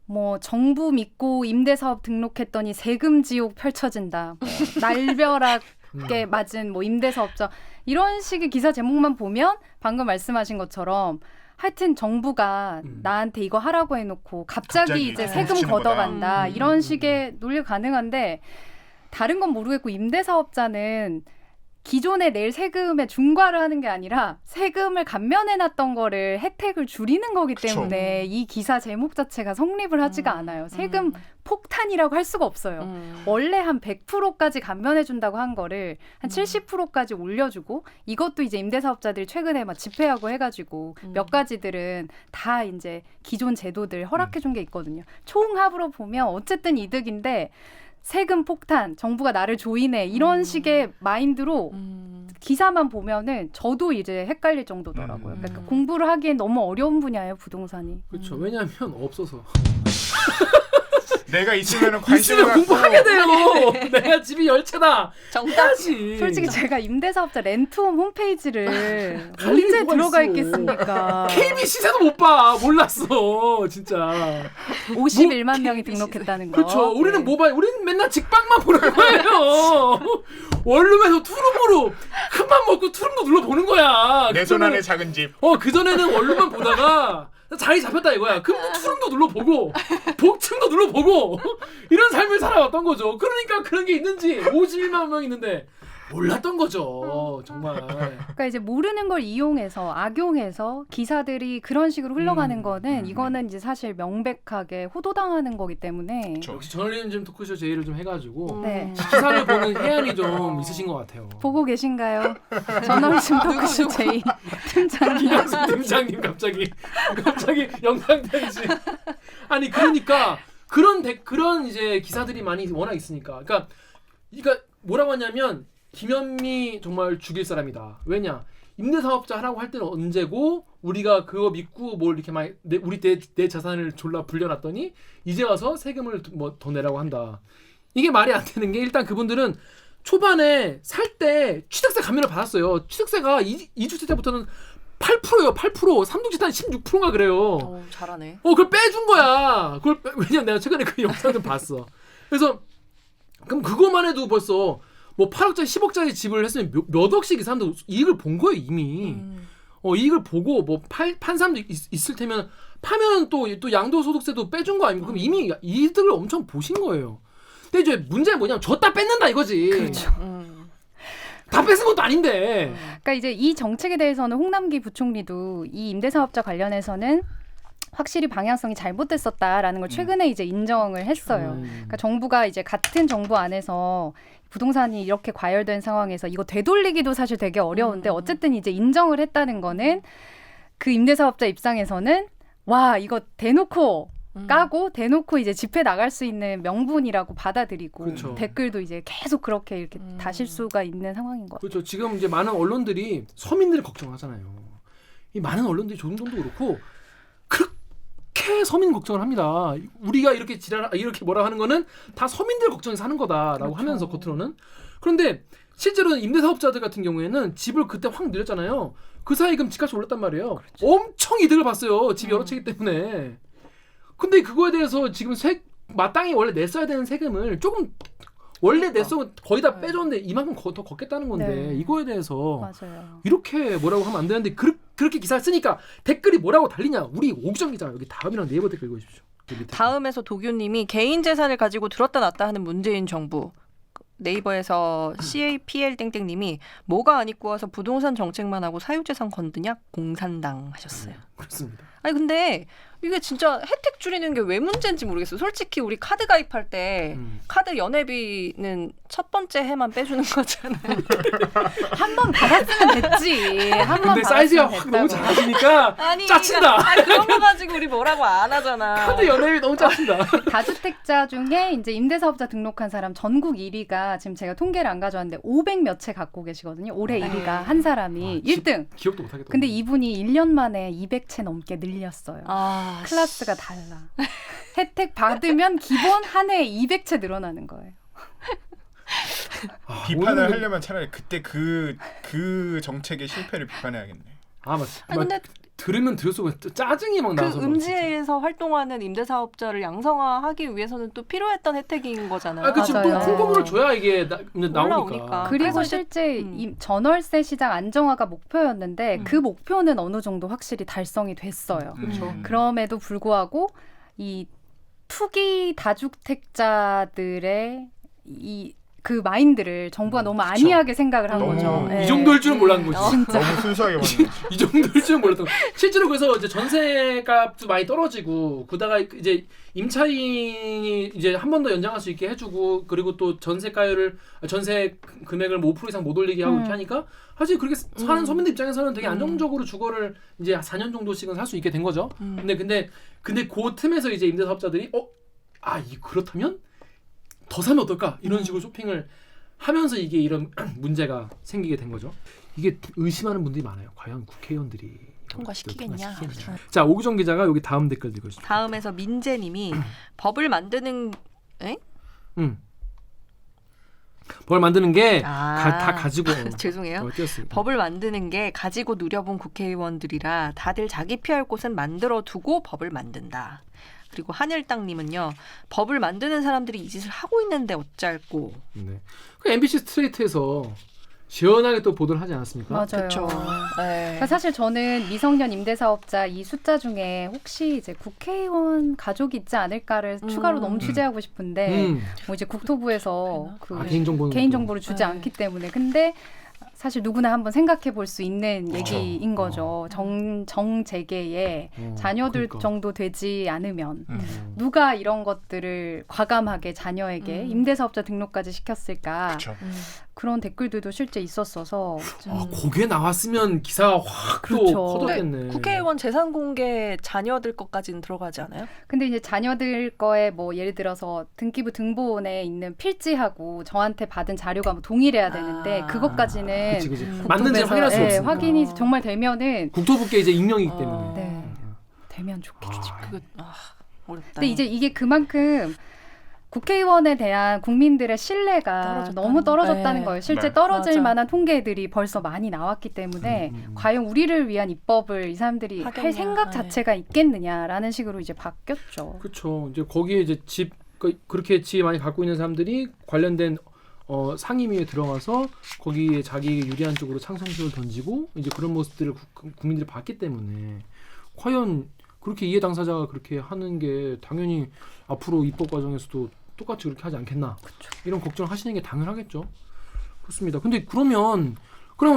뭐 정부 믿고 임대사업 등록했더니 세금 지옥 펼쳐진다. 뭐 날벼락에 맞은 뭐 임대사업자 이런 식의 기사 제목만 보면 방금 말씀하신 것처럼 하여튼 정부가 나한테 이거 하라고 해놓고 갑자기 이제 세금 걷어간다. 이런 식의 논리가 가능한데 다른 건 모르겠고 임대사업자는 기존에 낼 세금에 중과를 하는 게 아니라 세금을 감면해놨던 거를 혜택을 줄이는 거기 때문에 이 기사 제목 자체가 성립을 하지가 않아요. 세금 폭탄이라고 할 수가 없어요. 원래 한 100%까지 감면해준다고 한 거를 한 70%까지 올려주고 이것도 이제 임대사업자들이 최근에 막 집회하고 해가지고 몇 가지들은 다 이제 기존 제도들 허락해준 게 있거든요. 총합으로 보면 어쨌든 이득인데 세금 폭탄, 정부가 나를 조이네 이런 식의 마인드로 기사만 보면은 저도 이제 헷갈릴 정도더라고요. 그러니까 공부를 하기엔 너무 어려운 분야예요, 부동산이. 그렇죠. 왜냐하면 없어서. 내가 있으면 관심을 있으면 공부하게 돼요. 내가 집이 열채다. 정답이. 솔직히 제가 임대사업자 렌트홈 홈페이지를 언제 들어가 있겠습니까? KB 시세도 못 봐. 몰랐어. 진짜. 51만 명이 등록했다는 거. 그렇죠. 우리는 모바일, 우리는 맨날 직방만 보는 거예요. 원룸에서 투룸으로 큰맘 먹고 투룸도 눌러보는 거야. 내 손 안에 작은 집. 그전에는 원룸만 보다가 자리 잡혔다 이거야. 그럼 투룸도 눌러보고 복층도 눌러보고 이런 삶을 살아왔던 거죠. 그러니까 그런 게 있는지 51만 명 있는데 몰랐던 거죠. 정말. 그러니까 이제 모르는 걸 이용해서 악용해서 기사들이 그런 식으로 흘러가는 거는 이거는 이제 사실 명백하게 호도당하는 거기 때문에. 그쵸. 역시 저널리즘 토크쇼 제의를 좀 해가지고 네. 기사를 보는 해안이 좀 있으신 것 같아요. 보고 계신가요? 저널리즘 토크쇼 제이 팀장님. 김양수 팀장님 갑자기 영상 편지. 아니 그러니까 그런 이제 기사들이 많이 워낙 있으니까. 그러니까 뭐라고 하냐면. 김현미 정말 죽일 사람이다. 왜냐? 임대사업자 하라고 할 때는 언제고 우리가 그거 믿고 뭘 이렇게 많이 우리 내 자산을 졸라 불려놨더니 이제 와서 세금을 뭐 더 내라고 한다. 이게 말이 안 되는 게 일단 그분들은 초반에 살 때 취득세 감면을 받았어요. 취득세가 2주택 때부터는 8%예요. 8%. 3주택 16%가 그래요. 잘하네. 그걸 빼준 거야. 왜냐면 내가 최근에 그 영상을 봤어. 그래서 그럼 그것만 해도 벌써 뭐 8억짜리 10억짜리 집을 했으면 몇 억씩 이 사람도 이익을 본 거예요 이미. 이익을 보고 뭐 판 사람도 있을 테면 파면 또 양도소득세도 빼준 거 아닙니까? 그럼 이미 이득을 엄청 보신 거예요. 근데 이제 문제는 뭐냐면 줬다 뺏는다 이거지. 그렇죠. 다 뺏은 것도 아닌데. 그러니까 이제 이 정책에 대해서는 홍남기 부총리도 이 임대사업자 관련해서는 확실히 방향성이 잘못됐었다라는 걸 최근에 이제 인정을 했어요. 그러니까 정부가 이제 같은 정부 안에서 부동산이 이렇게 과열된 상황에서 이거 되돌리기도 사실 되게 어려운데 어쨌든 이제 인정을 했다는 거는 그 임대사업자 입장에서는 와 이거 대놓고 까고 대놓고 이제 집회 나갈 수 있는 명분이라고 받아들이고 그렇죠. 댓글도 이제 계속 그렇게 이렇게 다실 수가 있는 상황인 것 같아요. 그렇죠. 지금 이제 많은 언론들이 서민들을 걱정하잖아요. 이 많은 언론들이 조선동도 그렇고 그렇게 서민 걱정을 합니다. 우리가 이렇게 이렇게 뭐라 하는 거는 다 서민들 걱정해서 하는 거다라고 그렇죠. 하면서 겉으로는. 그런데 실제로는 임대사업자들 같은 경우에는 집을 그때 확 늘렸잖아요. 그 사이 그럼 집값이 올랐단 말이에요. 그렇죠. 엄청 이득을 봤어요. 집이 여러 채이기 때문에. 근데 그거에 대해서 지금 마땅히 원래 냈어야 되는 세금을 조금 원래 냈으면 거의 다 빼줬는데 이만큼 더 걷겠다는 건데 네. 이거에 대해서 맞아요. 이렇게 뭐라고 하면 안 되는데 그렇게 기사를 쓰니까 댓글이 뭐라고 달리냐. 우리 오기정 기자 여기 다음이랑 네이버 댓글 읽어주십시오. 다음에서 도교님이 개인 재산을 가지고 들었다 놨다 하는 문재인 정부. 네이버에서 CAPL 땡땡님이 뭐가 안 입고 와서 부동산 정책만 하고 사유재산 건드냐 공산당 하셨어요. 그렇습니다. 아니 근데 이게 진짜 혜택 줄이는 게 왜 문제인지 모르겠어요. 솔직히 우리 카드 가입할 때 카드 연회비는 첫 번째 해만 빼주는 거잖아요. 한 번 받았으면 됐지. 한 번 근데 사이즈가 받았으면 확 너무 됐다고. 작아지니까 아니, 짜친다. 그러니까, 그런 거 가지고 우리 뭐라고 안 하잖아. 카드 연회비 너무 짜친다. 다주택자 중에 이제 임대사업자 등록한 사람 전국 1위가 지금 제가 통계를 안 가져왔는데 500 몇 채 갖고 계시거든요. 올해 1위가 한 사람이 1등. 기억도 못하겠다. 근데 이분이 1년 만에 200채 넘게 늘렸어요. 아, 클래스가 달라. 혜택 받으면 기본 한 해에 200채 늘어나는 거예요. 비판을 하려면 차라리 그때 그 정책의 실패를 비판해야겠네. 맞. 근데 들으면 들을수록 짜증이 막 그 나서. 음지에서 활동하는 임대사업자를 양성화하기 위해서는 또 필요했던 혜택인 거잖아요. 그치, 또 맞아요. 홍보물을 줘야 이게 나오니까. 올라오니까. 그리고 그래서 실제 이 전월세 시장 안정화가 목표였는데 그 목표는 어느 정도 확실히 달성이 됐어요. 그렇죠. 그럼에도 불구하고 이 투기 다주택자들의 그 마인드를 정부가 너무 안이하게 생각을 한 너무 거죠. 이 정도일 줄은 몰랐는 거지. 진짜. 너무 순수하게 봤네. 이 정도일 줄은 몰랐던 거. 실제로 그래서 이제 전세값도 많이 떨어지고 그다가 이제 임차인이 이제 한 번 더 연장할 수 있게 해주고 그리고 또 전세 금액을 뭐 5% 이상 못 올리게 하고 이렇게 하니까 사실 그렇게 사는 서민들 입장에서는 되게 안정적으로 주거를 이제 4년 정도씩은 살 수 있게 된 거죠. 근데 그 틈에서 이제 임대사업자들이 그렇다면 더 사면 어떨까? 이런 식으로 쇼핑을 하면서 이게 이런 문제가 생기게 된 거죠. 이게 의심하는 분들이 많아요. 과연 국회의원들이 통과시키겠냐. 자, 오규정 기자가 여기 다음 댓글 읽어주세요. 다음에서 민재님이 법을 만드는 법을 만드는 게 다 가지고 죄송해요. 뛰었습니다. 법을 만드는 게 가지고 누려본 국회의원들이라 다들 자기 피할 곳은 만들어 두고 법을 만든다. 그리고 한일당님은요. 법을 만드는 사람들이 이 짓을 하고 있는데 어쩔고. 네. 그 MBC 스트레이트에서 시원하게 또 보도를 하지 않았습니까? 맞아요. 그렇죠. 네. 그러니까 사실 저는 미성년 임대사업자 이 숫자 중에 혹시 이제 국회의원 가족이 있지 않을까를 추가로 너무 취재하고 싶은데 뭐 이제 국토부에서 개인정보를 주지 않기 때문에 근데 사실 누구나 한번 생각해 볼 수 있는 얘기인 거죠. 정재계에 자녀들 그러니까. 정도 되지 않으면 누가 이런 것들을 과감하게 자녀에게 임대사업자 등록까지 시켰을까. 그쵸. 그런 댓글들도 실제 있었어서 거기에 나왔으면 기사가 확 또 그렇죠. 커졌겠네. 국회의원 재산 공개 자녀들 것까지는 들어가지 않아요? 근데 이제 자녀들 거에 뭐 예를 들어서 등기부 등본에 있는 필지하고 저한테 받은 자료가 뭐 동일해야 되는데 그것까지는 그치. 맞는지 확인할 수 없으니까. 확인이 정말 되면은 국토부께 이제 익명이기 때문에. 네. 되면 좋겠죠. 어렵다. 근데 이제 이게 그만큼 국회의원에 대한 국민들의 신뢰가 너무 떨어졌다는 거예요. 실제 떨어질 만한 통계들이 벌써 많이 나왔기 때문에 과연 우리를 위한 입법을 이 사람들이 할 생각 자체가 있겠느냐라는 식으로 이제 바뀌었죠. 그렇죠. 이제 거기에 이제 그렇게 집 많이 갖고 있는 사람들이 관련된 상임위에 들어가서 거기에 자기 유리한 쪽으로 창성수를 던지고 이제 그런 모습들을 국민들이 봤기 때문에 과연 그렇게 이해 당사자가 그렇게 하는 게 당연히 앞으로 입법 과정에서도 똑같이 그렇게 하지 않겠나. 그쵸. 이런 걱정을 하시는 게 당연하겠죠. 그렇습니다. 근데 그럼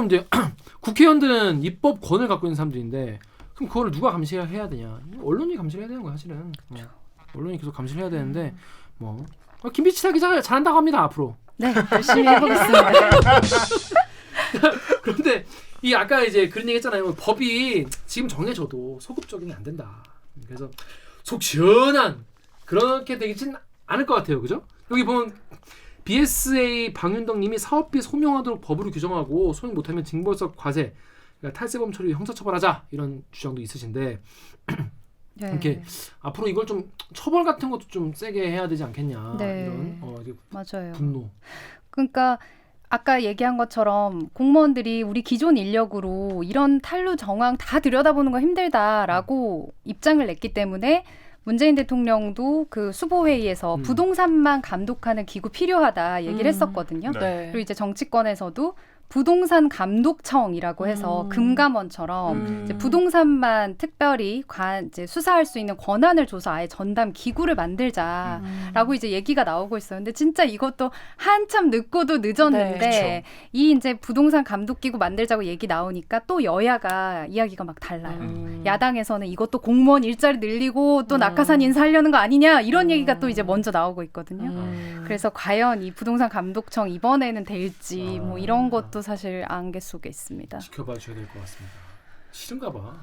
이제 국회의원들은 입법권을 갖고 있는 사람들인데 그럼 그거를 누가 감시해야 되냐? 언론이 감시를 해야 되는 거야 사실은. 언론이 계속 감시를 해야 되는데 뭐 김비치사 기자가 잘한다고 합니다 앞으로. 네, 열심히 해보겠습니다. 그런데 이 아까 이제 그런 얘기했잖아요. 법이 지금 정해져도 소급 적용이 안 된다. 그래서 속 시원한 그렇게 되지는 않을 것 같아요. 그죠? 여기 보면 BSA 방윤덕님이 사업비 소명하도록 법으로 규정하고 소명 못하면 징벌적 과세, 그러니까 탈세범 처리 형사처벌하자 이런 주장도 있으신데 네. 이렇게 앞으로 이걸 좀 처벌 같은 것도 좀 세게 해야 되지 않겠냐 네. 이런 맞아요. 분노. 그러니까 아까 얘기한 것처럼 공무원들이 우리 기존 인력으로 이런 탄루 정황 다 들여다보는 거 힘들다라고 입장을 냈기 때문에 문재인 대통령도 그 수보회의에서 부동산만 감독하는 기구 필요하다 얘기를 했었거든요. 네. 그리고 이제 정치권에서도 부동산 감독청이라고 해서 금감원처럼 이제 부동산만 특별히 이제 수사할 수 있는 권한을 줘서 아예 전담 기구를 만들자라고 이제 얘기가 나오고 있어요. 근데 진짜 이것도 한참 늦고도 늦었는데 네, 이 이제 부동산 감독기구 만들자고 얘기 나오니까 또 여야가 이야기가 막 달라요. 야당에서는 이것도 공무원 일자리 늘리고 또 낙하산 인사하려는 거 아니냐 이런 얘기가 또 이제 먼저 나오고 있거든요. 그래서 과연 이 부동산 감독청 이번에는 될지 뭐 이런 것도 사실 안개 속에 있습니다. 지켜봐 줘야 될 것 같습니다. 싫은가 봐.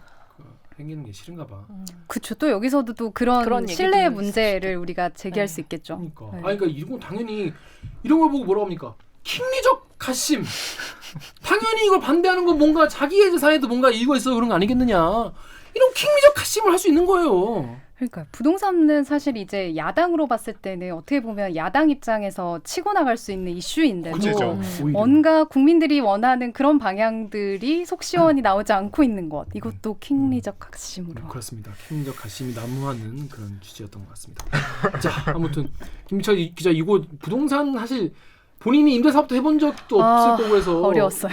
생기는 게 싫은가 봐. 그렇죠. 또 여기서도 또 그런 신뢰의 문제를 우리가 제기할 수 있겠죠. 그러니까. 네. 그러니까 이건 당연히 이런 걸 보고 뭐라고 합니까? 킹리적 가심. 당연히 이걸 반대하는 건 뭔가 자기의 재산에도 뭔가 이유가 있어 그런 거 아니겠느냐. 이런 킹리적 가심을 할 수 있는 거예요. 그러니까 부동산은 사실 이제 야당으로 봤을 때는 어떻게 보면 야당 입장에서 치고 나갈 수 있는 이슈인데도 그렇죠. 뭔가 국민들이 원하는 그런 방향들이 속 시원히 나오지 않고 있는 것. 이것도 킹리적 가심으로. 그렇습니다. 킹리적 가심이 난무하는 그런 취지였던 것 같습니다. 자, 아무튼 김민철 기자 이거 부동산 사실 본인이 임대사업도 해본 적도 없을 거고 해서 어려웠어요.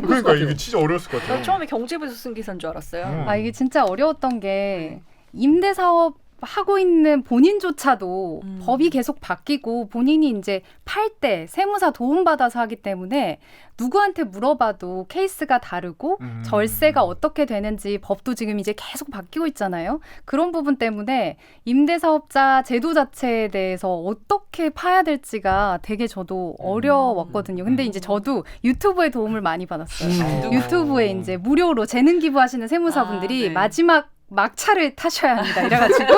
그러니까 이게 진짜 어려웠을 것 같아요. 처음에 경제부에서 쓴 기사인 줄 알았어요. 이게 진짜 어려웠던 게 임대사업 하고 있는 본인조차도 법이 계속 바뀌고 본인이 이제 팔 때 세무사 도움받아서 하기 때문에 누구한테 물어봐도 케이스가 다르고 절세가 어떻게 되는지 법도 지금 이제 계속 바뀌고 있잖아요. 그런 부분 때문에 임대사업자 제도 자체에 대해서 어떻게 파야 될지가 되게 저도 어려웠거든요. 근데 이제 저도 유튜브의 도움을 많이 받았어요. 유튜브에 이제 무료로 재능 기부하시는 세무사분들이 마지막 막차를 타셔야 합니다. 이래가지고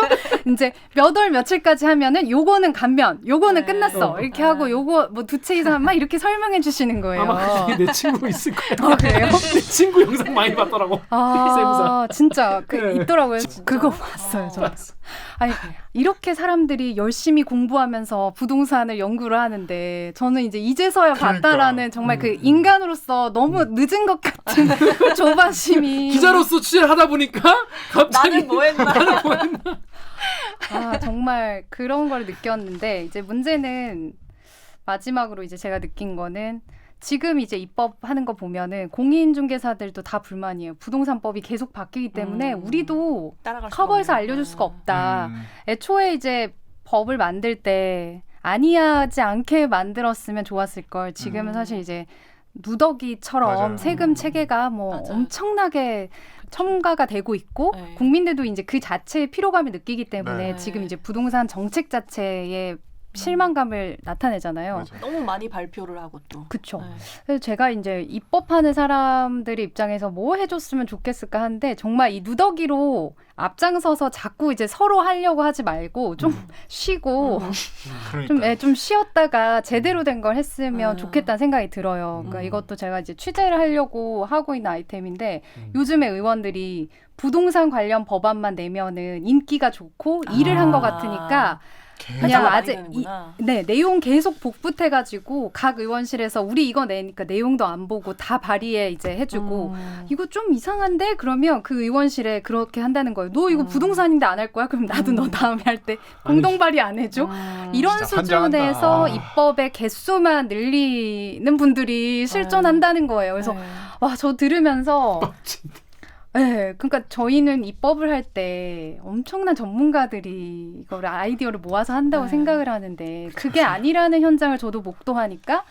이제 몇 월 며칠까지 하면은 요거는 감면, 요거는 끝났어. 이렇게 하고 요거 뭐 두 채 이상 막 이렇게 설명해 주시는 거예요. 아마 그게 내 친구 있을 거예요. 그래요? 내 친구 영상 많이 봤더라고. 세무사. 진짜 네. 있더라고요. 그거 봤어요. 저. 아니 이렇게 사람들이 열심히 공부하면서 부동산을 연구를 하는데 저는 이제 이제서야 봤다라는 정말 그 인간으로서 너무 늦은 것 같은 조바심이. 기자로서 취재를 하다 보니까 갑자기 나는 뭐 했나? 정말 그런 걸 느꼈는데 이제 문제는 마지막으로 이제 제가 느낀 거는 지금 이제 입법하는 거 보면은 공인중개사들도 다 불만이에요. 부동산법이 계속 바뀌기 때문에 우리도 커버해서 알려줄 수가 없다. 애초에 이제 법을 만들 때 안이하지 않게 만들었으면 좋았을 걸. 지금은 사실 이제 누더기처럼 맞아요. 세금 체계가 뭐 엄청나게 첨가가 되고 있고 국민들도 이제 그 자체의 피로감을 느끼기 때문에 지금 이제 부동산 정책 자체에 실망감을 나타내잖아요. 맞아요. 너무 많이 발표를 하고 또. 그렇죠. 그래서 제가 이제 입법하는 사람들의 입장에서 뭐 해줬으면 좋겠을까 하는데 정말 이 누더기로 앞장서서 자꾸 이제 서로 하려고 하지 말고 좀 쉬고 좀 쉬었다가 제대로 된 걸 했으면 좋겠다는 생각이 들어요. 그러니까 이것도 제가 이제 취재를 하려고 하고 있는 아이템인데 요즘에 의원들이 부동산 관련 법안만 내면은 인기가 좋고 일을 한 것 같으니까 그냥 내용 계속 복붙해가지고 각 의원실에서 우리 이거 내니까 내용도 안 보고 다 발의에 이제 해주고 이거 좀 이상한데 그러면 그 의원실에 그렇게 한다는 거예요. 너 이거 부동산인데 안 할 거야? 그럼 나도 너 다음에 할 때 공동 발의 안 해줘? 이런 수준에서 입법의 개수만 늘리는 분들이 실존한다는 거예요. 그래서 저 들으면서 네, 그러니까 저희는 입법을 할 때 엄청난 전문가들이 이거를 아이디어를 모아서 한다고 생각을 하는데 그게 아니라는 현장을 저도 목도하니까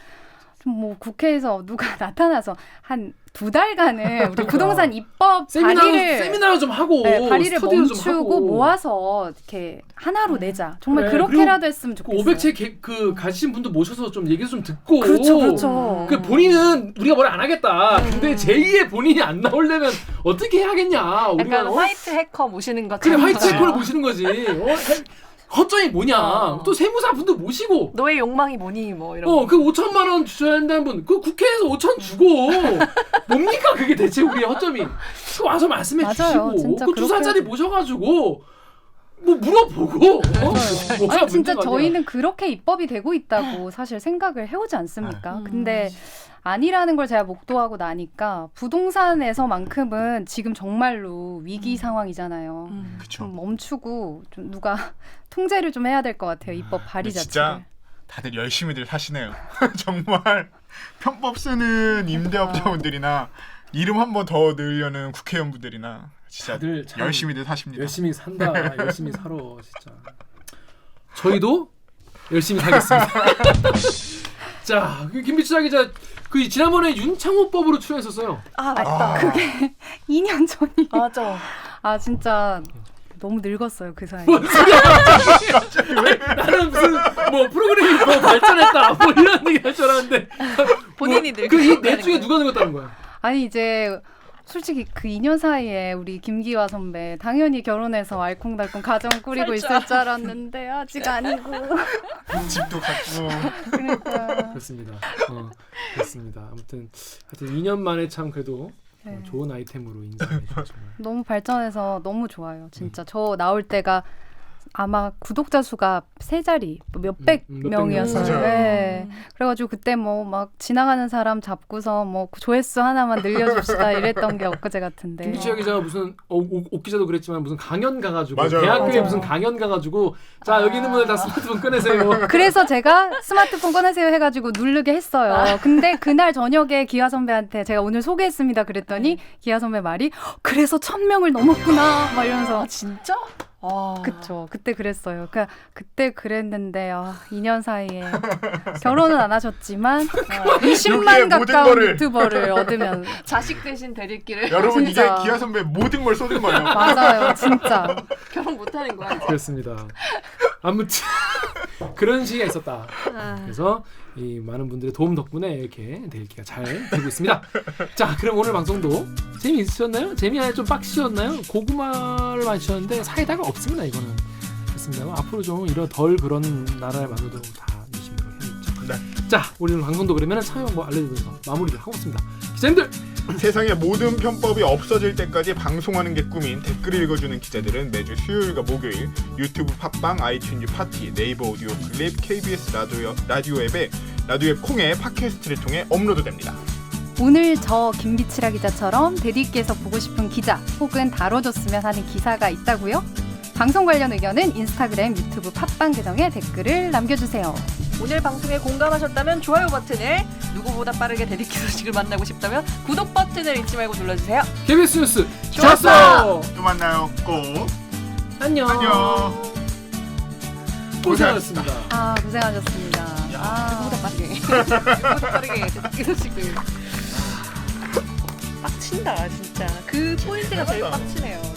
좀 뭐 국회에서 누가 나타나서 한 2달간은 우리 부동산 입법 세미나를 좀 하고 발의를 멈추고 좀 하고. 모아서 이렇게 하나로 내자. 정말 그렇게라도 했으면 좋겠어요. 500채 그 가신 분도 모셔서 좀 얘기 좀 듣고. 그렇죠. 그 본인은 우리가 뭘 안 하겠다. 근데 제2의 본인이 안 나오려면 어떻게 해야겠냐. 우리가 약간 화이트 해커 모시는 것처럼. 그래 화이트 해커를 모시는 거지. 허점이 뭐냐. 또 세무사 분도 모시고. 너의 욕망이 뭐니 뭐 이런. 그 5천만 원 주셔야 한다는 분. 그 국회에서 5천 주고. 뭡니까 그게 대체 우리의 허점이. 그 와서 말씀해 주시고. 그 2살짜리 모셔가지고. 뭐 물어보고. 아니 진짜 저희는 그렇게 입법이 되고 있다고 사실 생각을 해오지 않습니까? 근데 아니라는 걸 제가 목도하고 나니까 부동산에서만큼은 지금 정말로 위기 상황이잖아요. 좀 멈추고 좀 누가 통제를 좀 해야 될 것 같아요. 입법 발의 자체를. 진짜 다들 열심히들 하시네요. 정말 편법 쓰는 임대업자분들이나 이름 한 번 더 넣으려는 국회의원분들이나 진짜 다들 참 열심히들 사십니다. 열심히 산다. 열심히 살아 진짜. 저희도 열심히 살겠습니다. 자, 김비추자 기자 그 지난번에 윤창호법으로 출연했었어요. 아 맞다. 그게 2년 전이. 맞아. 아 진짜 너무 늙었어요 그 사이에. 나는 무슨 뭐 프로그램이 뭐 발전했다 뭐 이런 얘기 할 줄 알았는데 본인이 뭐, 그이넷 중에 누가 늙었다는 거야? 아니 이제 솔직히 그 2년 사이에 우리 김기화 선배 당연히 결혼해서 알콩달콩 가정 꾸리고 있을 줄 알았는데 아직 아니고. 집도 갖고. 그러니까. 그렇습니다. 그렇습니다. 아무튼 2년 만에 참 그래도 네. 좋은 아이템으로 인사해 주셨죠. 너무 발전해서 너무 좋아요. 진짜 저 나올 때가 아마 구독자 수가 세 자리 몇백 명이었어요. 명. 네. 그래가지고 그때 뭐 막 지나가는 사람 잡고서 뭐 조회수 하나만 늘려줍시다 이랬던 게 엊그제 같은데. 김비추자 기자가 무슨 옥 기자도 그랬지만 무슨 강연 가가지고 맞아요. 대학교에 맞아요. 무슨 강연 가가지고 자 여기 있는 분들 다 스마트폰 꺼내세요. 그래서 제가 스마트폰 꺼내세요 해가지고 누르게 했어요. 근데 그날 저녁에 기아 선배한테 제가 오늘 소개했습니다 그랬더니 기아 선배 말이 그래서 1000명을 넘었구나 막 이러면서 진짜? 그쵸. 그때 그랬어요. 그때 그랬는데 2년 사이에 결혼은 안 하셨지만 20만 모든 가까운 거를. 유튜버를 얻으면 자식 대신 대리기를 여러분 진짜. 이게 기아 선배 모든 걸 쏟은 거예요. 맞아요. 진짜. 결혼 못하는 거야. 그렇습니다. 아무튼 그런 시기가 있었다. 그래서 이 많은 분들의 도움 덕분에 이렇게 대리기가 잘 되고 있습니다. 자, 그럼 오늘 방송도 재미있으셨나요? 재미나요? 좀 빡치셨나요? 고구마를 마셨는데 사이다가 없습니다. 이거는 그렇습니다. 앞으로 좀 이런 덜 그런 나라를 만들도록 다 열심히 해야겠죠. 네. 자, 오늘 방송도 그러면 참여 뭐 알려드려서 마무리를 하고 있습니다. 기자님들 세상의 모든 편법이 없어질 때까지 방송하는 게 꿈인 댓글 읽어주는 기자들은 매주 수요일과 목요일 유튜브 팟빵, 아이튠즈 파티, 네이버 오디오 클립, KBS 라디오 앱에 라디오 앱 콩에 팟캐스트를 통해 업로드됩니다. 오늘 저 김비치라 기자처럼 대리께서 보고 싶은 기자 혹은 다뤄줬으면 하는 기사가 있다고요? 방송 관련 의견은 인스타그램, 유튜브 팟빵 계정에 댓글을 남겨주세요. 오늘 방송에 공감하셨다면 좋아요 버튼을, 누구보다 빠르게 대리기 소식을 만나고 싶다면 구독 버튼을 잊지 말고 눌러주세요. KBS 뉴스 좋았어! 좋았어. 또 만나요. 꼭. 안녕. 안녕. 고생하셨습니다. 고생하셨습니다. 누구보다 빠르게. 누구보다 빠르게 대리기 소식을. 빡친다 진짜. 그 포인트가 제일 빡치네요.